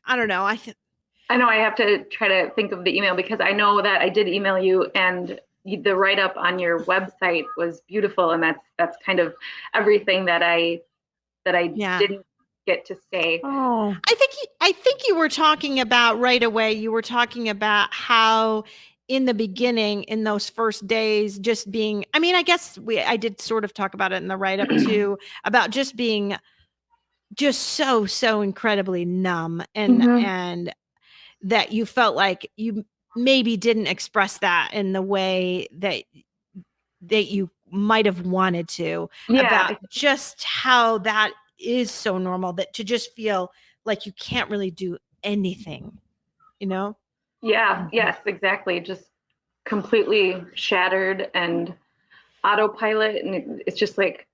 don't know. I know I have to try to think of the email because I know that I did email you, and the write-up on your website was beautiful. And that's kind of everything that I didn't get to say. Oh, I think you were talking about right away. You were talking about how in the beginning, in those first days, just being, I mean, I guess I did sort of talk about it in the write-up too, about just being just so incredibly numb and that you felt like you maybe didn't express that in the way that you might have wanted to, about just how that is so normal, that to just feel like you can't really do anything, Yeah. Yes, exactly. Just completely shattered and autopilot. And it's just like,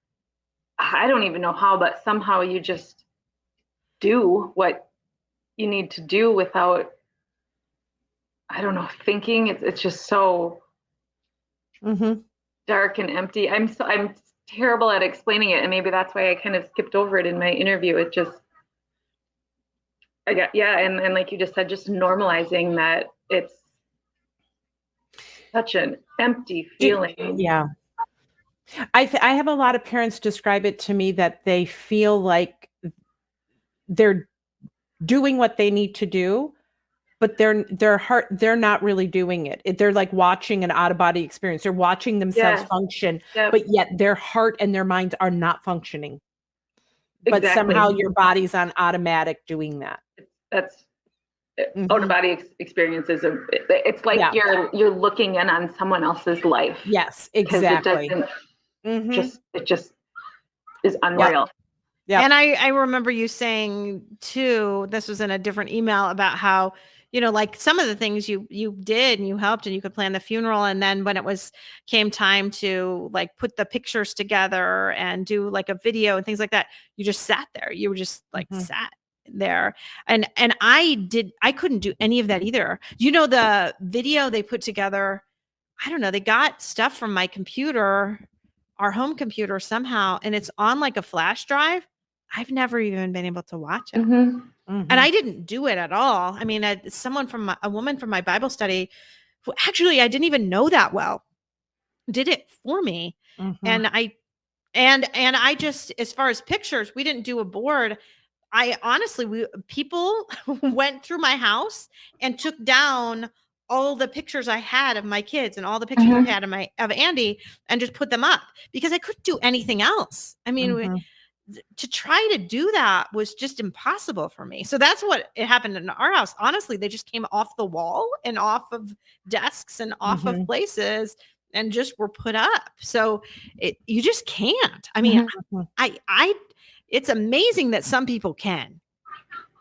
I don't even know how, but somehow you just do what you need to do without, I don't know, thinking. It's just so dark and empty. I'm terrible at explaining it, and maybe that's why I kind of skipped over it in my interview. It just, and like you just said, just normalizing that it's such an empty feeling. Yeah. I have a lot of parents describe it to me that they feel like they're doing what they need to do, but their heart, they're not really doing it. They're like watching an out-of-body experience. They're watching themselves function, but yet their heart and their minds are not functioning. But somehow your body's on automatic doing that. That's out-of-body experiences. It's like you're looking in on someone else's life. Yes, exactly. It just is unreal. Yeah. And I remember you saying too, this was in a different email, about how, like some of the things you did and you helped and you could plan the funeral. And then when it came time to like put the pictures together and do like a video and things like that, you just sat there. You were just like sat there. And I couldn't do any of that either. The video they put together, I don't know, they got stuff from my computer, our home computer somehow, and it's on like a flash drive. I've never even been able to watch it. And I didn't do it at all. I mean, a woman from my Bible study, who actually I didn't even know that well, did it for me. And I just, as far as pictures, we didn't do a board. People went through my house and took down all the pictures I had of my kids and all the pictures I had of Andy, and just put them up because I couldn't do anything else. I mean, to try to do that was just impossible for me. So that's what it happened in our house. Honestly, they just came off the wall and off of desks and off of places and just were put up. So you just can't. I mean, it's amazing that some people can.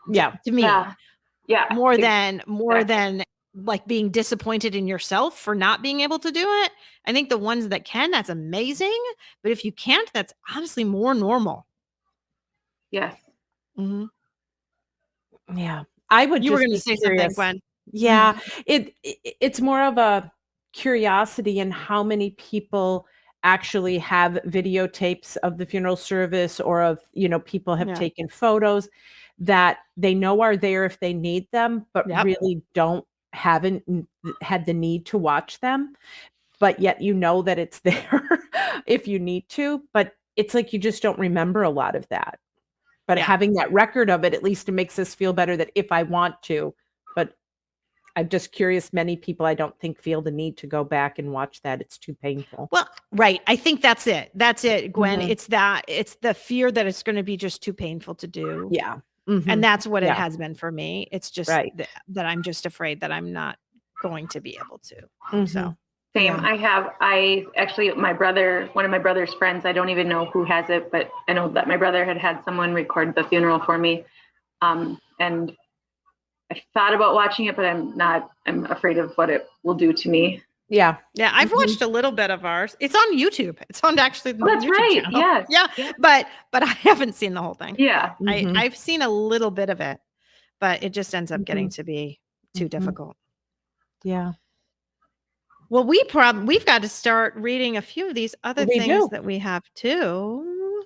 Yeah. To me. Yeah. More than like being disappointed in yourself for not being able to do it. I think the ones that can, that's amazing. But if you can't, that's honestly more normal. Yes. Yeah. I would. You were going to say something, Gwen. Yeah. It's more of a curiosity in how many people actually have videotapes of the funeral service, or of, people have taken photos that they know are there if they need them, but really haven't had the need to watch them. But yet, that it's there if you need to, but it's like, you just don't remember a lot of that. But having that record of it, at least it makes us feel better that if I want to, but I'm just curious, many people I don't think feel the need to go back and watch that. It's too painful. Well, right. I think that's it. That's it, Gwen. It's the fear that it's going to be just too painful to do. Yeah. And that's what it has been for me. It's just that I'm just afraid that I'm not going to be able to. So. Same. I actually, one of my brother's friends, I don't even know who has it, but I know that my brother had someone record the funeral for me. And I thought about watching it, but I'm afraid of what it will do to me. Yeah. Yeah. I've watched a little bit of ours. It's on YouTube. It's on actually the that's YouTube right. channel. Yes. Yeah. But I haven't seen the whole thing. Yeah. I've seen a little bit of it, but it just ends up getting to be too difficult. Yeah. Well, we've got to start reading a few of these other things that we have too.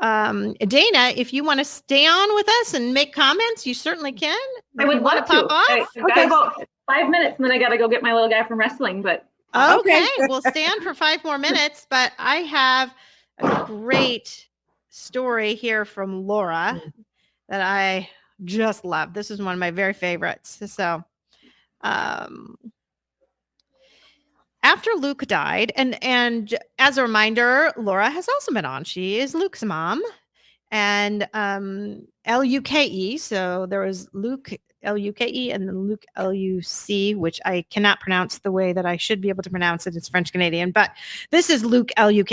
Dana, if you want to stay on with us and make comments, you certainly can. I would want to pop off. I've got about 5 minutes, and then I got to go get my little guy from wrestling. But okay, we'll stay on for 5 more minutes. But I have a great story here from Laura that I just love. This is one of my very favorites. So, after Luke died, and as a reminder, Laura has also been on. She is Luke's mom, and Luke. So there was Luke Luke and then Luke Luc, which I cannot pronounce the way that I should be able to pronounce it. It's French Canadian, but this is Luke Luke.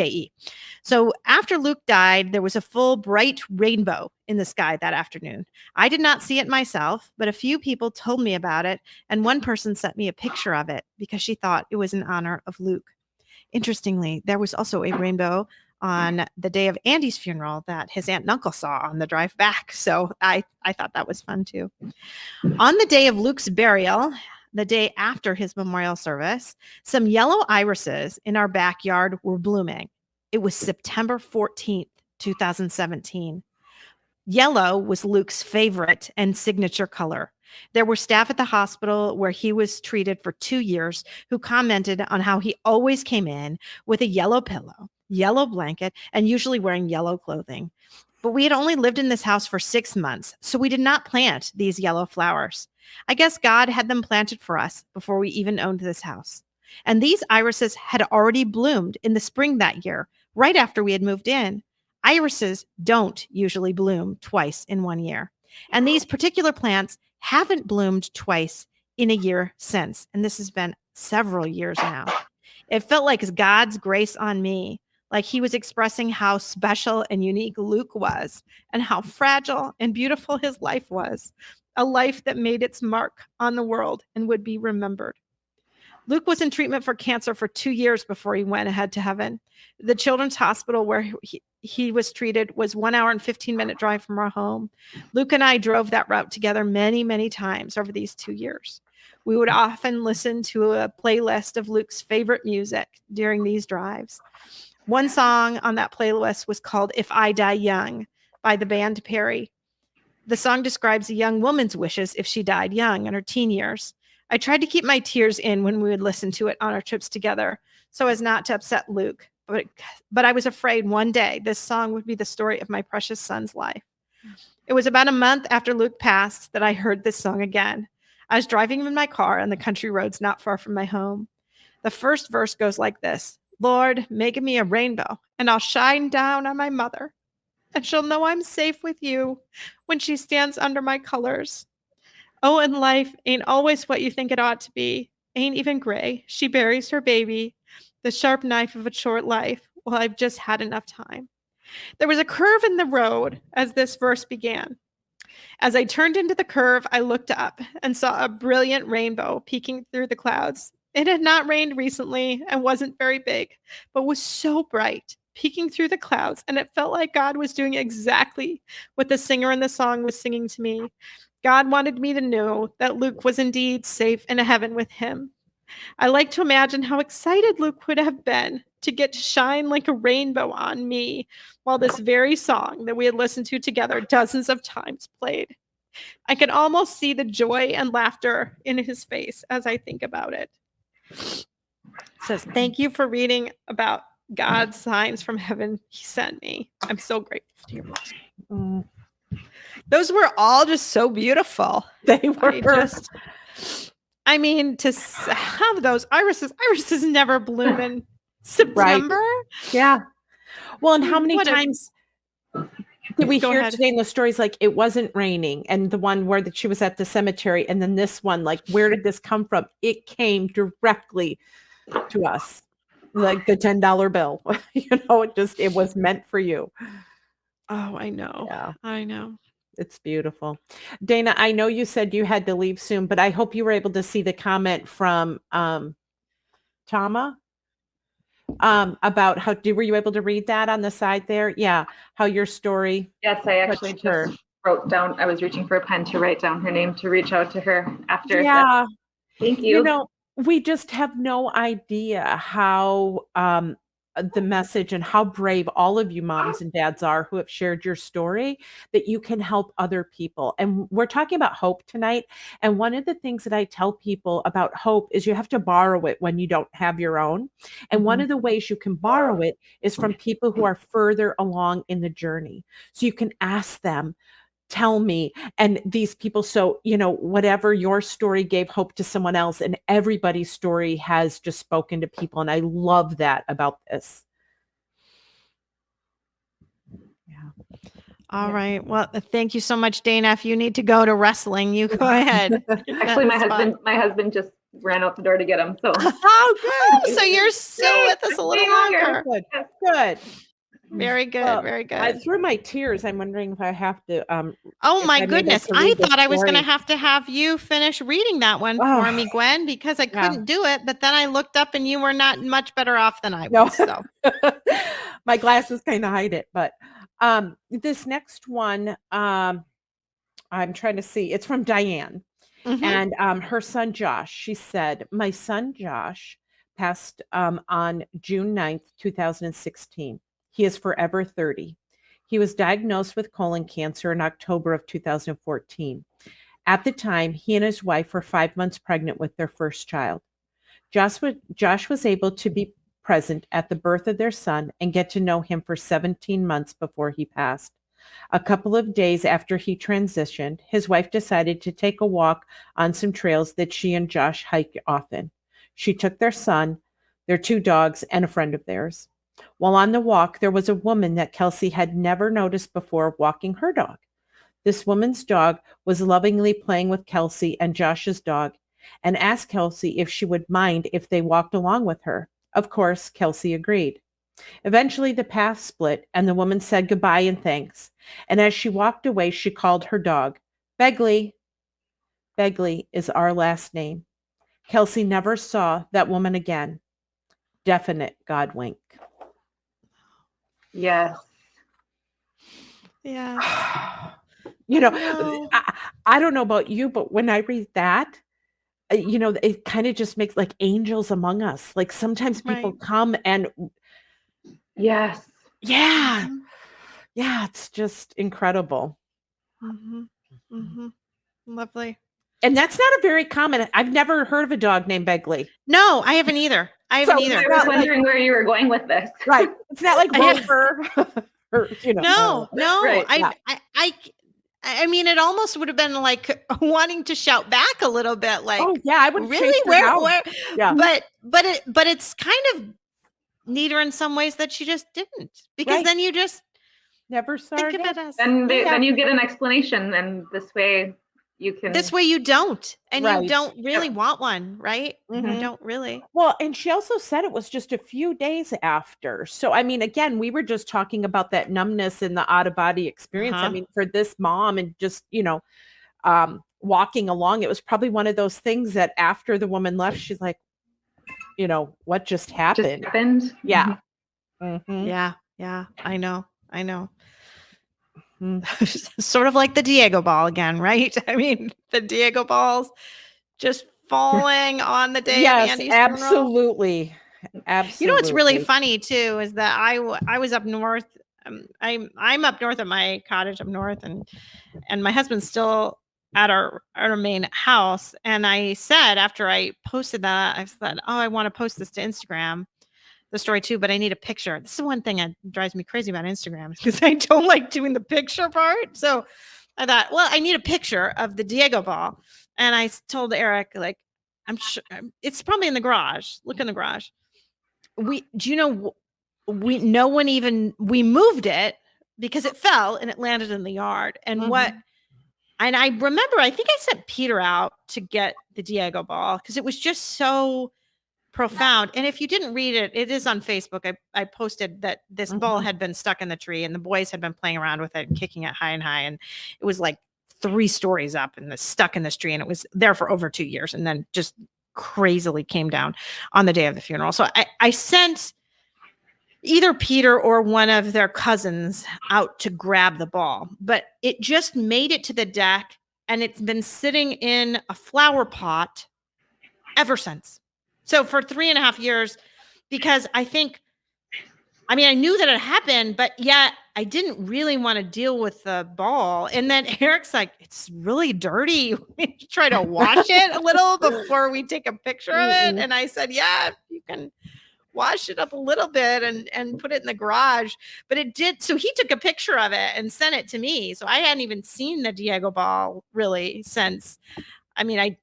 So after Luke died, there was a full bright rainbow in the sky that afternoon. I did not see it myself, but a few people told me about it, and one person sent me a picture of it because she thought it was in honor of Luke. Interestingly, there was also a rainbow on the day of Andy's funeral that his aunt and uncle saw on the drive back. So I thought that was fun too. On the day of Luke's burial, the day after his memorial service, some yellow irises in our backyard were blooming. It was September 14th, 2017. Yellow was Luke's favorite and signature color. There were staff at the hospital where he was treated for 2 years who commented on how he always came in with a yellow pillow, yellow blanket, and usually wearing yellow clothing. But we had only lived in this house for 6 months, so we did not plant these yellow flowers. I guess God had them planted for us before we even owned this house. And these irises had already bloomed in the spring that year, right after we had moved in. Irises don't usually bloom twice in 1 year. And these particular plants haven't bloomed twice in a year since. And this has been several years now. It felt like God's grace on me, like he was expressing how special and unique Luke was and how fragile and beautiful his life was, a life that made its mark on the world and would be remembered. Luke was in treatment for cancer for 2 years before he went ahead to heaven. The children's hospital where he was treated was 1 hour and 15-minute drive from our home. Luke and I drove that route together many, many times over these 2 years. We would often listen to a playlist of Luke's favorite music during these drives. One song on that playlist was called If I Die Young by the band Perry. The song describes a young woman's wishes if she died young in her teen years. I tried to keep my tears in when we would listen to it on our trips together so as not to upset Luke. But I was afraid one day this song would be the story of my precious son's life. It was about a month after Luke passed that I heard this song again. I was driving in my car on the country roads not far from my home. The first verse goes like this: Lord, make me a rainbow, and I'll shine down on my mother, and she'll know I'm safe with you when she stands under my colors. Oh, and life ain't always what you think it ought to be, ain't even gray. She buries her baby, the sharp knife of a short life. Well, I've just had enough time. There was a curve in the road as this verse began. As I turned into the curve, I looked up and saw a brilliant rainbow peeking through the clouds. It had not rained recently and wasn't very big, but was so bright, peeking through the clouds, and it felt like God was doing exactly what the singer in the song was singing to me. God wanted me to know that Luke was indeed safe in heaven with him. I like to imagine how excited Luke would have been to get to shine like a rainbow on me while this very song that we had listened to together dozens of times played. I can almost see the joy and laughter in his face as I think about it. It says, thank you for reading about God's signs from heaven he sent me. I'm so grateful to you. Those were all just so beautiful. They were. I mean, to have those irises never bloom in September. Right. Yeah. Well, and how many times did we hear today in the stories, like it wasn't raining, and the one where that she was at the cemetery, and then this one, like, where did this come from? It came directly to us, like the $10 bill. It was meant for you. Oh, I know. Yeah. I know. It's beautiful. Dana, I know you said you had to leave soon, but I hope you were able to see the comment from Tama about how were you able to read that on the side there? Yeah. How your story. Yes, I actually just wrote down, I was reaching for a pen to write down her name to reach out to her after. Yeah. Thank you. We just have no idea how the message and how brave all of you moms and dads are who have shared your story, that you can help other people. And we're talking about hope tonight. And one of the things that I tell people about hope is you have to borrow it when you don't have your own. And one of the ways you can borrow it is from people who are further along in the journey. So you can ask them, tell me, and these people, so whatever your story gave hope to someone else, and everybody's story has just spoken to people, and I love that about this. All right. Well, thank you so much, Dana. If you need to go to wrestling, you go ahead. Actually, my husband just ran out the door to get him. So so you're still with us a little longer. Good. Very good. Well, very good. Through my tears, I'm wondering if I have to. Oh my goodness! I thought I was going to have you finish reading that one for me, Gwen, because I couldn't do it. But then I looked up, and you were not much better off than I was. So my glasses kind of hide it. But this next one, I'm trying to see. It's from Diane, and her son Josh. She said, "My son Josh passed on June 9th, 2016. He is forever 30. He was diagnosed with colon cancer in October of 2014. At the time, he and his wife were 5 months pregnant with their first child. Josh was able to be present at the birth of their son and get to know him for 17 months before he passed. A couple of days after he transitioned, his wife decided to take a walk on some trails that she and Josh hike often. She took their son, their 2 dogs, and a friend of theirs. While on the walk, there was a woman that Kelsey had never noticed before walking her dog. This woman's dog was lovingly playing with Kelsey and Josh's dog and asked Kelsey if she would mind if they walked along with her. Of course, Kelsey agreed. Eventually, the paths split, and the woman said goodbye and thanks. And as she walked away, she called her dog, Begley. Begley is our last name. Kelsey never saw that woman again. Definite Godwink. Yes. Yeah. No. I don't know about you, but when I read that, it kind of just makes like angels among us. Like sometimes people come and yes. Yeah. Mm-hmm. Yeah, it's just incredible. Mm-hmm. Mm-hmm. Lovely. And that's not a very common. I've never heard of a dog named Begley. No, I haven't either. I was wondering where you were going with this. Right. It's not like Rover. No. Right. I mean, it almost would have been like wanting to shout back a little bit, like, oh yeah, I would really where yeah. But it's kind of neater in some ways that she just didn't, because then you just never saw think it of it as then you get an explanation, and this way you don't, and you don't really want one, right? Mm-hmm. You don't really. Well, and she also said it was just a few days after. So I mean, again, we were just talking about that numbness and the out of body experience. I mean, for this mom, and just walking along, it was probably one of those things that after the woman left, she's like, what just happened? Yeah. Mm-hmm. Yeah. I know. Sort of like the Diego ball again, right? I mean, the Diego balls just falling on the day of Andy's absolutely. funeral. Absolutely. What's really funny too is that I was up north. I'm up north at my cottage up north, and my husband's still at our main house. And I said, after I posted that, I said, oh, I want to post this to Instagram, the story too, but I need a picture. This is one thing that drives me crazy about Instagram, because I don't like doing the picture part. So I thought, well, I need a picture of the Diego ball. And I told Eric, like, I'm sure it's probably in the garage. Look in the garage. We moved it because it fell and it landed in the yard. And and I remember, I think I sent Peter out to get the Diego ball because it was just so profound. And if you didn't read it, it is on Facebook. I posted that this ball had been stuck in the tree, and the boys had been playing around with it and kicking it high and high. And it was like 3 stories up and stuck in this tree. And it was there for over 2 years, and then just crazily came down on the day of the funeral. So I sent either Peter or one of their cousins out to grab the ball, but it just made it to the deck, and it's been sitting in a flower pot ever since. So for 3.5 years, because I knew that it happened, but yet I didn't really want to deal with the ball. And then Eric's like, it's really dirty. We try to wash it a little before we take a picture of it. And I said, yeah, you can wash it up a little bit and put it in the garage. But it did. So he took a picture of it and sent it to me. So I hadn't even seen the Diego ball really since. I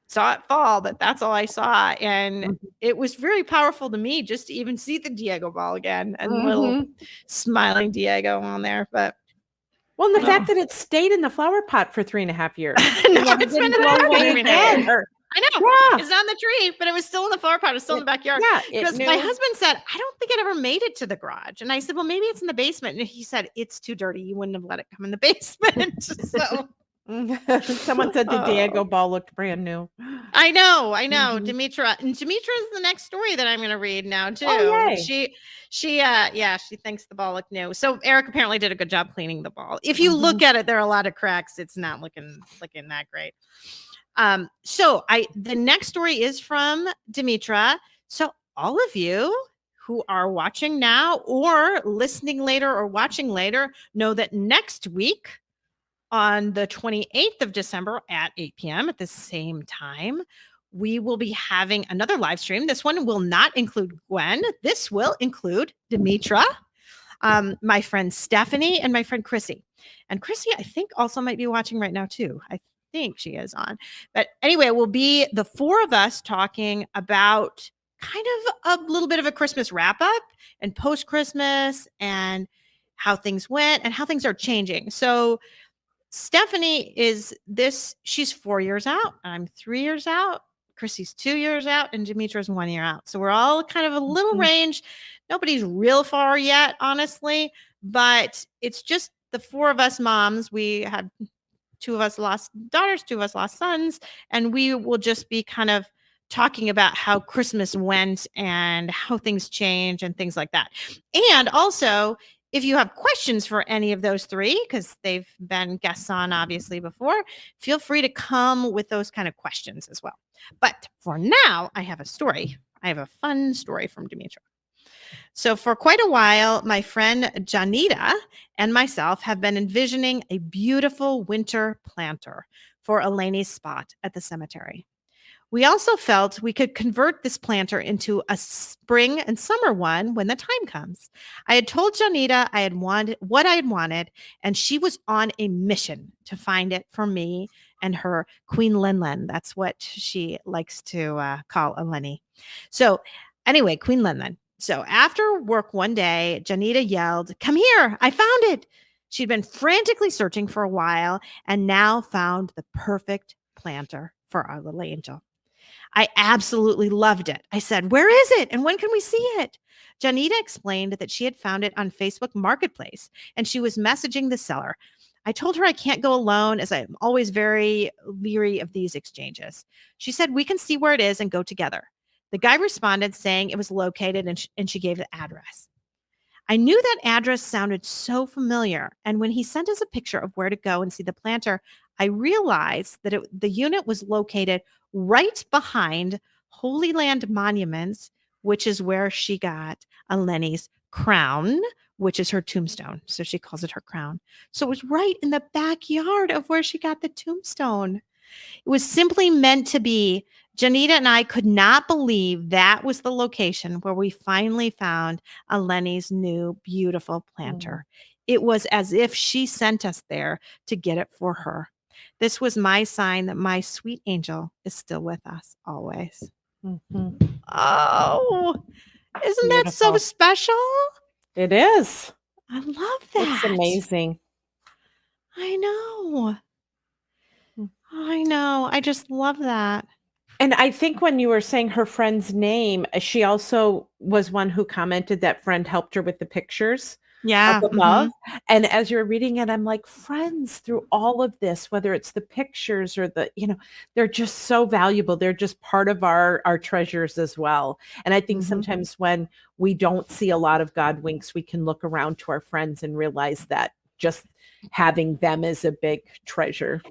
saw it fall, but that's all I saw. And it was very powerful to me just to even see the Diego ball again, and little smiling Diego on there. But well, and the fact that it stayed in the flower pot for 3.5 years. It's been in the flower. I know. Yeah. It's not in the tree, but it was still in the flower pot. It was still in the backyard. Yeah. Because my husband said, I don't think it ever made it to the garage. And I said, well, maybe it's in the basement. And he said, it's too dirty. You wouldn't have let it come in the basement. So someone said the Diego ball looked brand new. I know. Demetra. And Demetra is the next story that I'm going to read now too. Oh, yay. She thinks the ball looked new. So Eric apparently did a good job cleaning the ball. If you look at it, there are a lot of cracks. It's not looking that great. So the next story is from Demetra. So all of you who are watching now or listening later or watching later know that next week on the 28th of December at 8 p.m. at the same time, we will be having another live stream. This one will not include Gwen. This will include Demetra, my friend Stephanie, and my friend Chrissy. And Chrissy, I think, also might be watching right now too. I think she is on. But anyway, it will be the 4 of us talking about kind of a little bit of a Christmas wrap up and post-Christmas and how things went and how things are changing. So Stephanie she's 4 years out. I'm 3 years out. Chrissy's 2 years out, and Demetra's 1 year out. So we're all kind of a little range Nobody's real far yet, honestly, but it's just the four of us moms. We had two of us lost daughters, two of us lost sons, and we will just be kind of talking about how Christmas went and how things change and things like that. And also, if you have questions for any of those three, because they've been guests on obviously before, feel free to come with those kind of questions as well. But for now, I have a story. I have a fun story from Demetra. So for quite a while, my friend Janita and myself have been envisioning a beautiful winter planter for Eleni's spot at the cemetery. We also felt we could convert this planter into a spring and summer one when the time comes. I had told Janita I had wanted what I had wanted, and she was on a mission to find it for me and her Queen Lenlen. That's what she likes to call Eleni. So anyway, Queen Lenlen. So after work one day, Janita yelled, "Come here, I found it." She'd been frantically searching for a while and now found the perfect planter for our little angel. I absolutely loved it. I said, "Where is it? And when can we see it?" Janita explained that she had found it on Facebook Marketplace and she was messaging the seller. I told her I can't go alone as I'm always very leery of these exchanges. She said, "We can see where it is and go together." The guy responded saying it was located and she gave the address. I knew that address sounded so familiar. And when he sent us a picture of where to go and see the planter, I realized that the unit was located right behind Holy Land Monuments, which is where she got Eleni's crown, which is her tombstone. So she calls it her crown. So it was right in the backyard of where she got the tombstone. It was simply meant to be. Janita and I could not believe that was the location where we finally found Eleni's new beautiful planter. It was as if she sent us there to get it for her. This was my sign that my sweet angel is still with us always. Mm-hmm. Oh, isn't that so special? It is. I love that. It's amazing. I know. I know. I just love that. And I think when you were saying her friend's name, she also was one who commented that friend helped her with the pictures. Yeah. Up above. Mm-hmm. And as you're reading it, I'm like, friends through all of this, whether it's the pictures or they're just so valuable. They're just part of our treasures as well. And I think sometimes when we don't see a lot of Godwinks, we can look around to our friends and realize that just having them is a big treasure.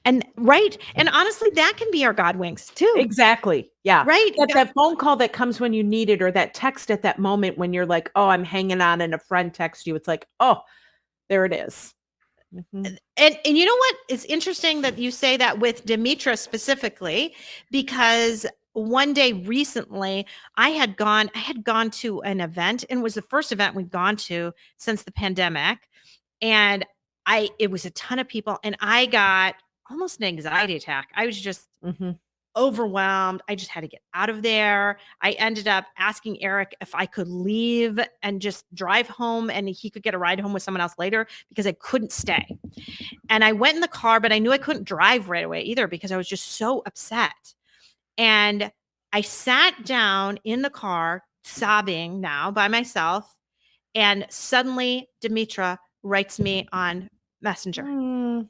And right. And honestly, that can be our Godwinks too. Exactly. Yeah. Right. That phone call that comes when you need it, or that text at that moment when you're like, oh, I'm hanging on and a friend texts you. It's like, oh, there it is. Mm-hmm. And you know what? It's interesting that you say that with Demetra specifically, because one day recently I had gone to an event, and it was the first event we'd gone to since the pandemic. And it was a ton of people, and I got almost an anxiety attack. I was just overwhelmed. I just had to get out of there. I ended up asking Eric if I could leave and just drive home, and he could get a ride home with someone else later because I couldn't stay. And I went in the car, but I knew I couldn't drive right away either because I was just so upset. And I sat down in the car sobbing now by myself. And suddenly Demetra writes me on Messenger.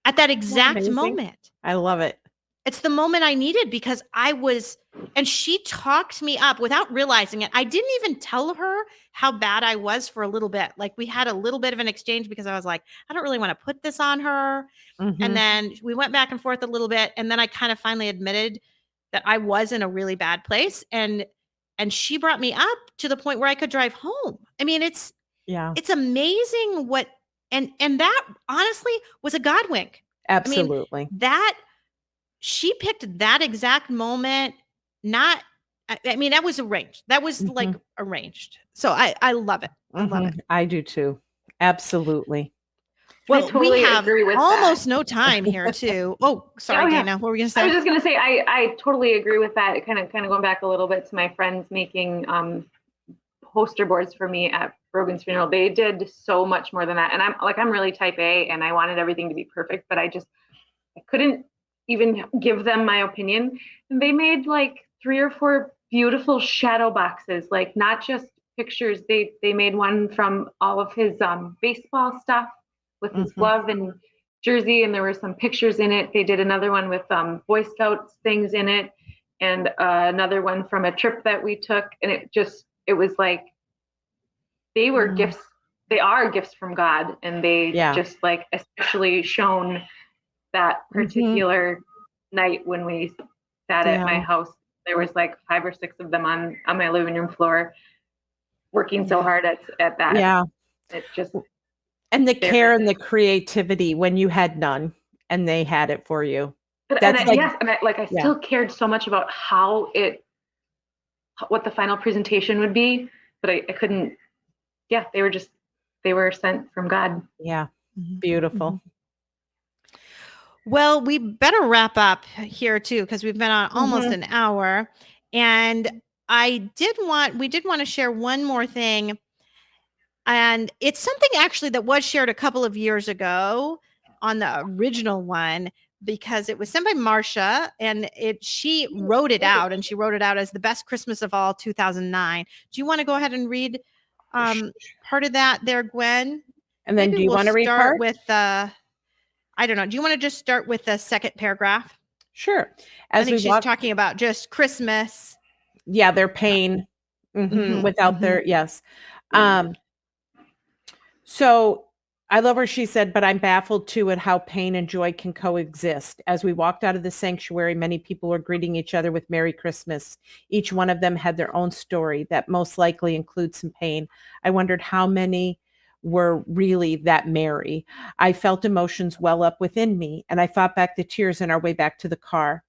At that exact moment. I love it. It's the moment I needed because and she talked me up without realizing it. I didn't even tell her how bad I was for a little bit. Like, we had a little bit of an exchange because I was like, I don't really want to put this on her. And then we went back and forth a little bit. And then I kind of finally admitted that I was in a really bad place. And she brought me up to the point where I could drive home. I mean, it's amazing what, and that honestly was a Godwink. Absolutely. I mean, she picked that exact moment. That was arranged. That was like arranged. So I love it. I love it. I do too. Absolutely. Well, totally we have almost no time here too. Oh, sorry, Dana. What were we going to say? I was just going to say, I totally agree with that. Kind of going back a little bit to my friends making poster boards for me at Brogan's funeral. They did so much more than that. And I'm really type A, and I wanted everything to be perfect, but I couldn't even give them my opinion. And they made like 3 or 4 beautiful shadow boxes, like not just pictures. They made one from all of his baseball stuff with his glove and jersey, and there were some pictures in it. They did another one with Boy Scouts things in it, and another one from a trip that we took. And it was like they were gifts. They are gifts from God, and they just like especially shown that particular night when we sat at my house. There was like 5 or 6 of them on my living room floor, working so hard at that. Yeah. It just, and the care and the creativity when you had none and they had it for you. I still cared so much about what the final presentation would be, but I couldn't. Yeah, they were sent from God. Yeah. Beautiful. Well, we better wrap up here too, because we've been on almost an hour. And we did want to share one more thing. And it's something actually that was shared a couple of years ago on the original one, because it was sent by Marcia, and she wrote it out, and she wrote it out as the best Christmas of all 2009. Do you want to go ahead and read part of that there, Gwen? And then do you want to read part? With I don't know. Do you want to just start with the second paragraph? Sure. I think she's talking about just Christmas. Yeah, their pain without their, yes. So I love where she said, but I'm baffled too at how pain and joy can coexist. As we walked out of the sanctuary, many people were greeting each other with Merry Christmas. Each one of them had their own story that most likely includes some pain. I wondered how many were really that merry. I felt emotions well up within me, and I fought back the tears on our way back to the car.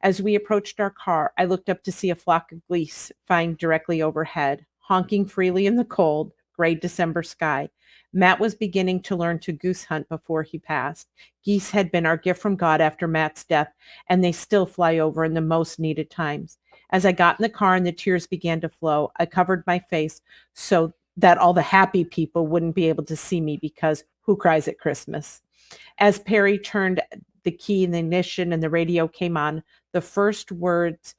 As we approached our car, I looked up to see a flock of geese flying directly overhead, honking freely in the cold, gray December sky. Matt was beginning to learn to goose hunt before he passed. Geese had been our gift from God after Matt's death, and they still fly over in the most needed times. As I got in the car and the tears began to flow, I covered my face so that all the happy people wouldn't be able to see me, because who cries at Christmas? As Perry turned the key in the ignition and the radio came on, the first words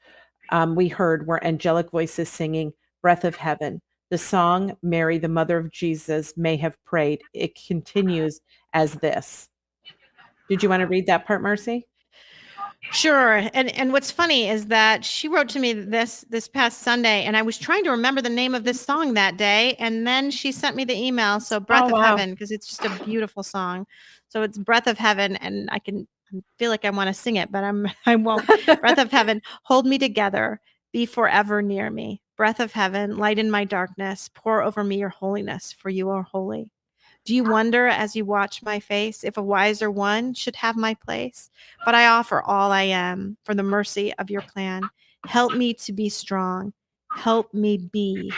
we heard were angelic voices singing Breath of Heaven. The song, Mary, the Mother of Jesus, may have prayed. It continues as this. Did you want to read that part, Marcy? Sure. And what's funny is that she wrote to me this past Sunday, and I was trying to remember the name of this song that day. And then she sent me the email. So Breath of Heaven, because it's just a beautiful song. So it's Breath of Heaven, and I feel like I want to sing it, but I won't. Breath of Heaven, hold me together, be forever near me. Breath of Heaven, light in my darkness, pour over me your holiness, for you are holy. Do you wonder as you watch my face if a wiser one should have my place? But I offer all I am for the mercy of your plan. Help me to be strong. Help me.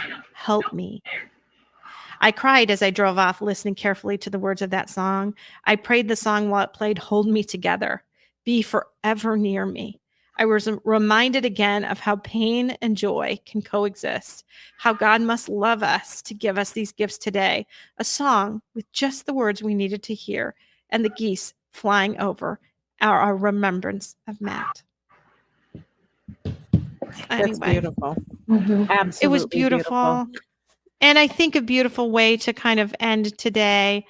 I cried as I drove off, listening carefully to the words of that song. I prayed the song while it played, hold me together, be forever near me. I was reminded again of how pain and joy can coexist, how God must love us to give us these gifts today. A song with just the words we needed to hear, and the geese flying over our remembrance of Matt. That's beautiful. Absolutely. It was beautiful. And I think a beautiful way to kind of end today,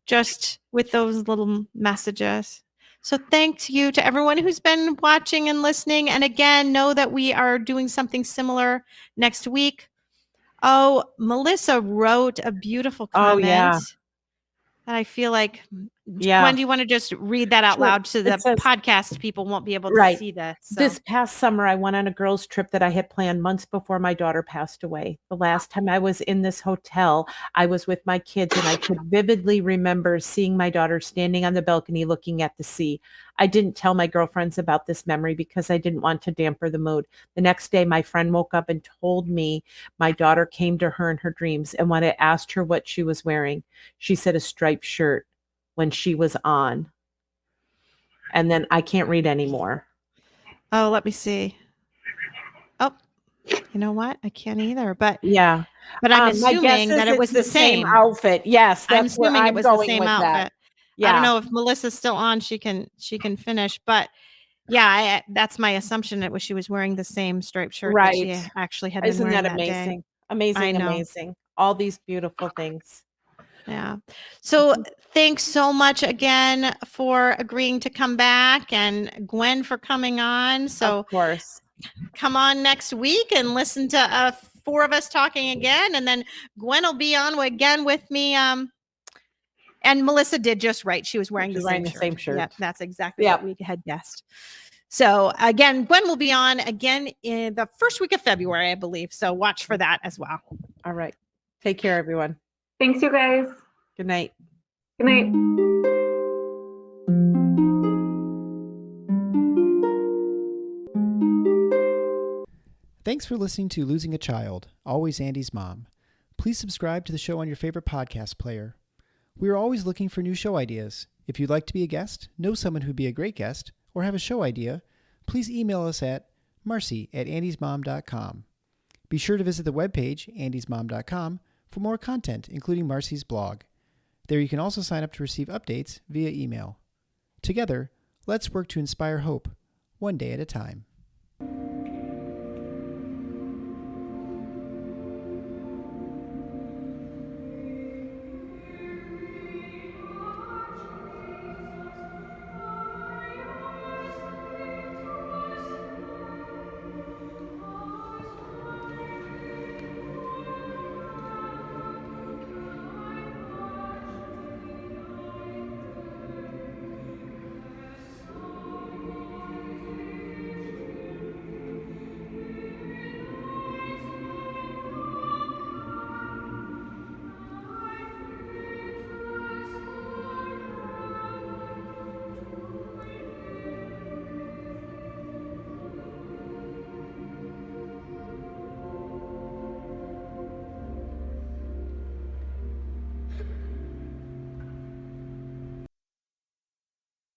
just with those little messages. So thanks you to everyone who's been watching and listening. And again, know that we are doing something similar next week. Oh, Melissa wrote a beautiful comment. And I feel like, Gwen, do you want to just read that out loud so the podcast people won't be able to see this? So. This past summer, I went on a girls' trip that I had planned months before my daughter passed away. The last time I was in this hotel, I was with my kids, and I could vividly remember seeing my daughter standing on the balcony looking at the sea. I didn't tell my girlfriends about this memory because I didn't want to damper the mood. The next day, my friend woke up and told me my daughter came to her in her dreams, and when I asked her what she was wearing, she said a striped shirt when she was on. And then I can't read anymore. Oh, let me see. Oh, you know what? I can't either. But yeah. But I'm assuming that it was the same outfit. Yes, I'm assuming it was the same outfit. Yeah. I don't know if Melissa's still on. She can finish. But Yeah, that's my assumption. She was wearing the same striped shirt that she actually had been wearing that amazing? day. Amazing, amazing. All these beautiful things. Yeah. So thanks so much again for agreeing to come back, and Gwen for coming on. So of course, come on next week and listen to 4 of us talking again, and then Gwen will be on again with me. And Melissa did just right. She was wearing the same shirt. Yeah, that's exactly what we had guessed. So again, Gwen will be on again in the first week of February, I believe. So watch for that as well. All right. Take care, everyone. Thanks, you guys. Good night. Good night. Thanks for listening to Losing a Child, Always Andy's Mom. Please subscribe to the show on your favorite podcast player. We are always looking for new show ideas. If you'd like to be a guest, know someone who'd be a great guest, or have a show idea, please email us at marcy@andysmom.com. Be sure to visit the webpage, andysmom.com, for more content, including Marcy's blog. There you can also sign up to receive updates via email. Together, let's work to inspire hope, one day at a time.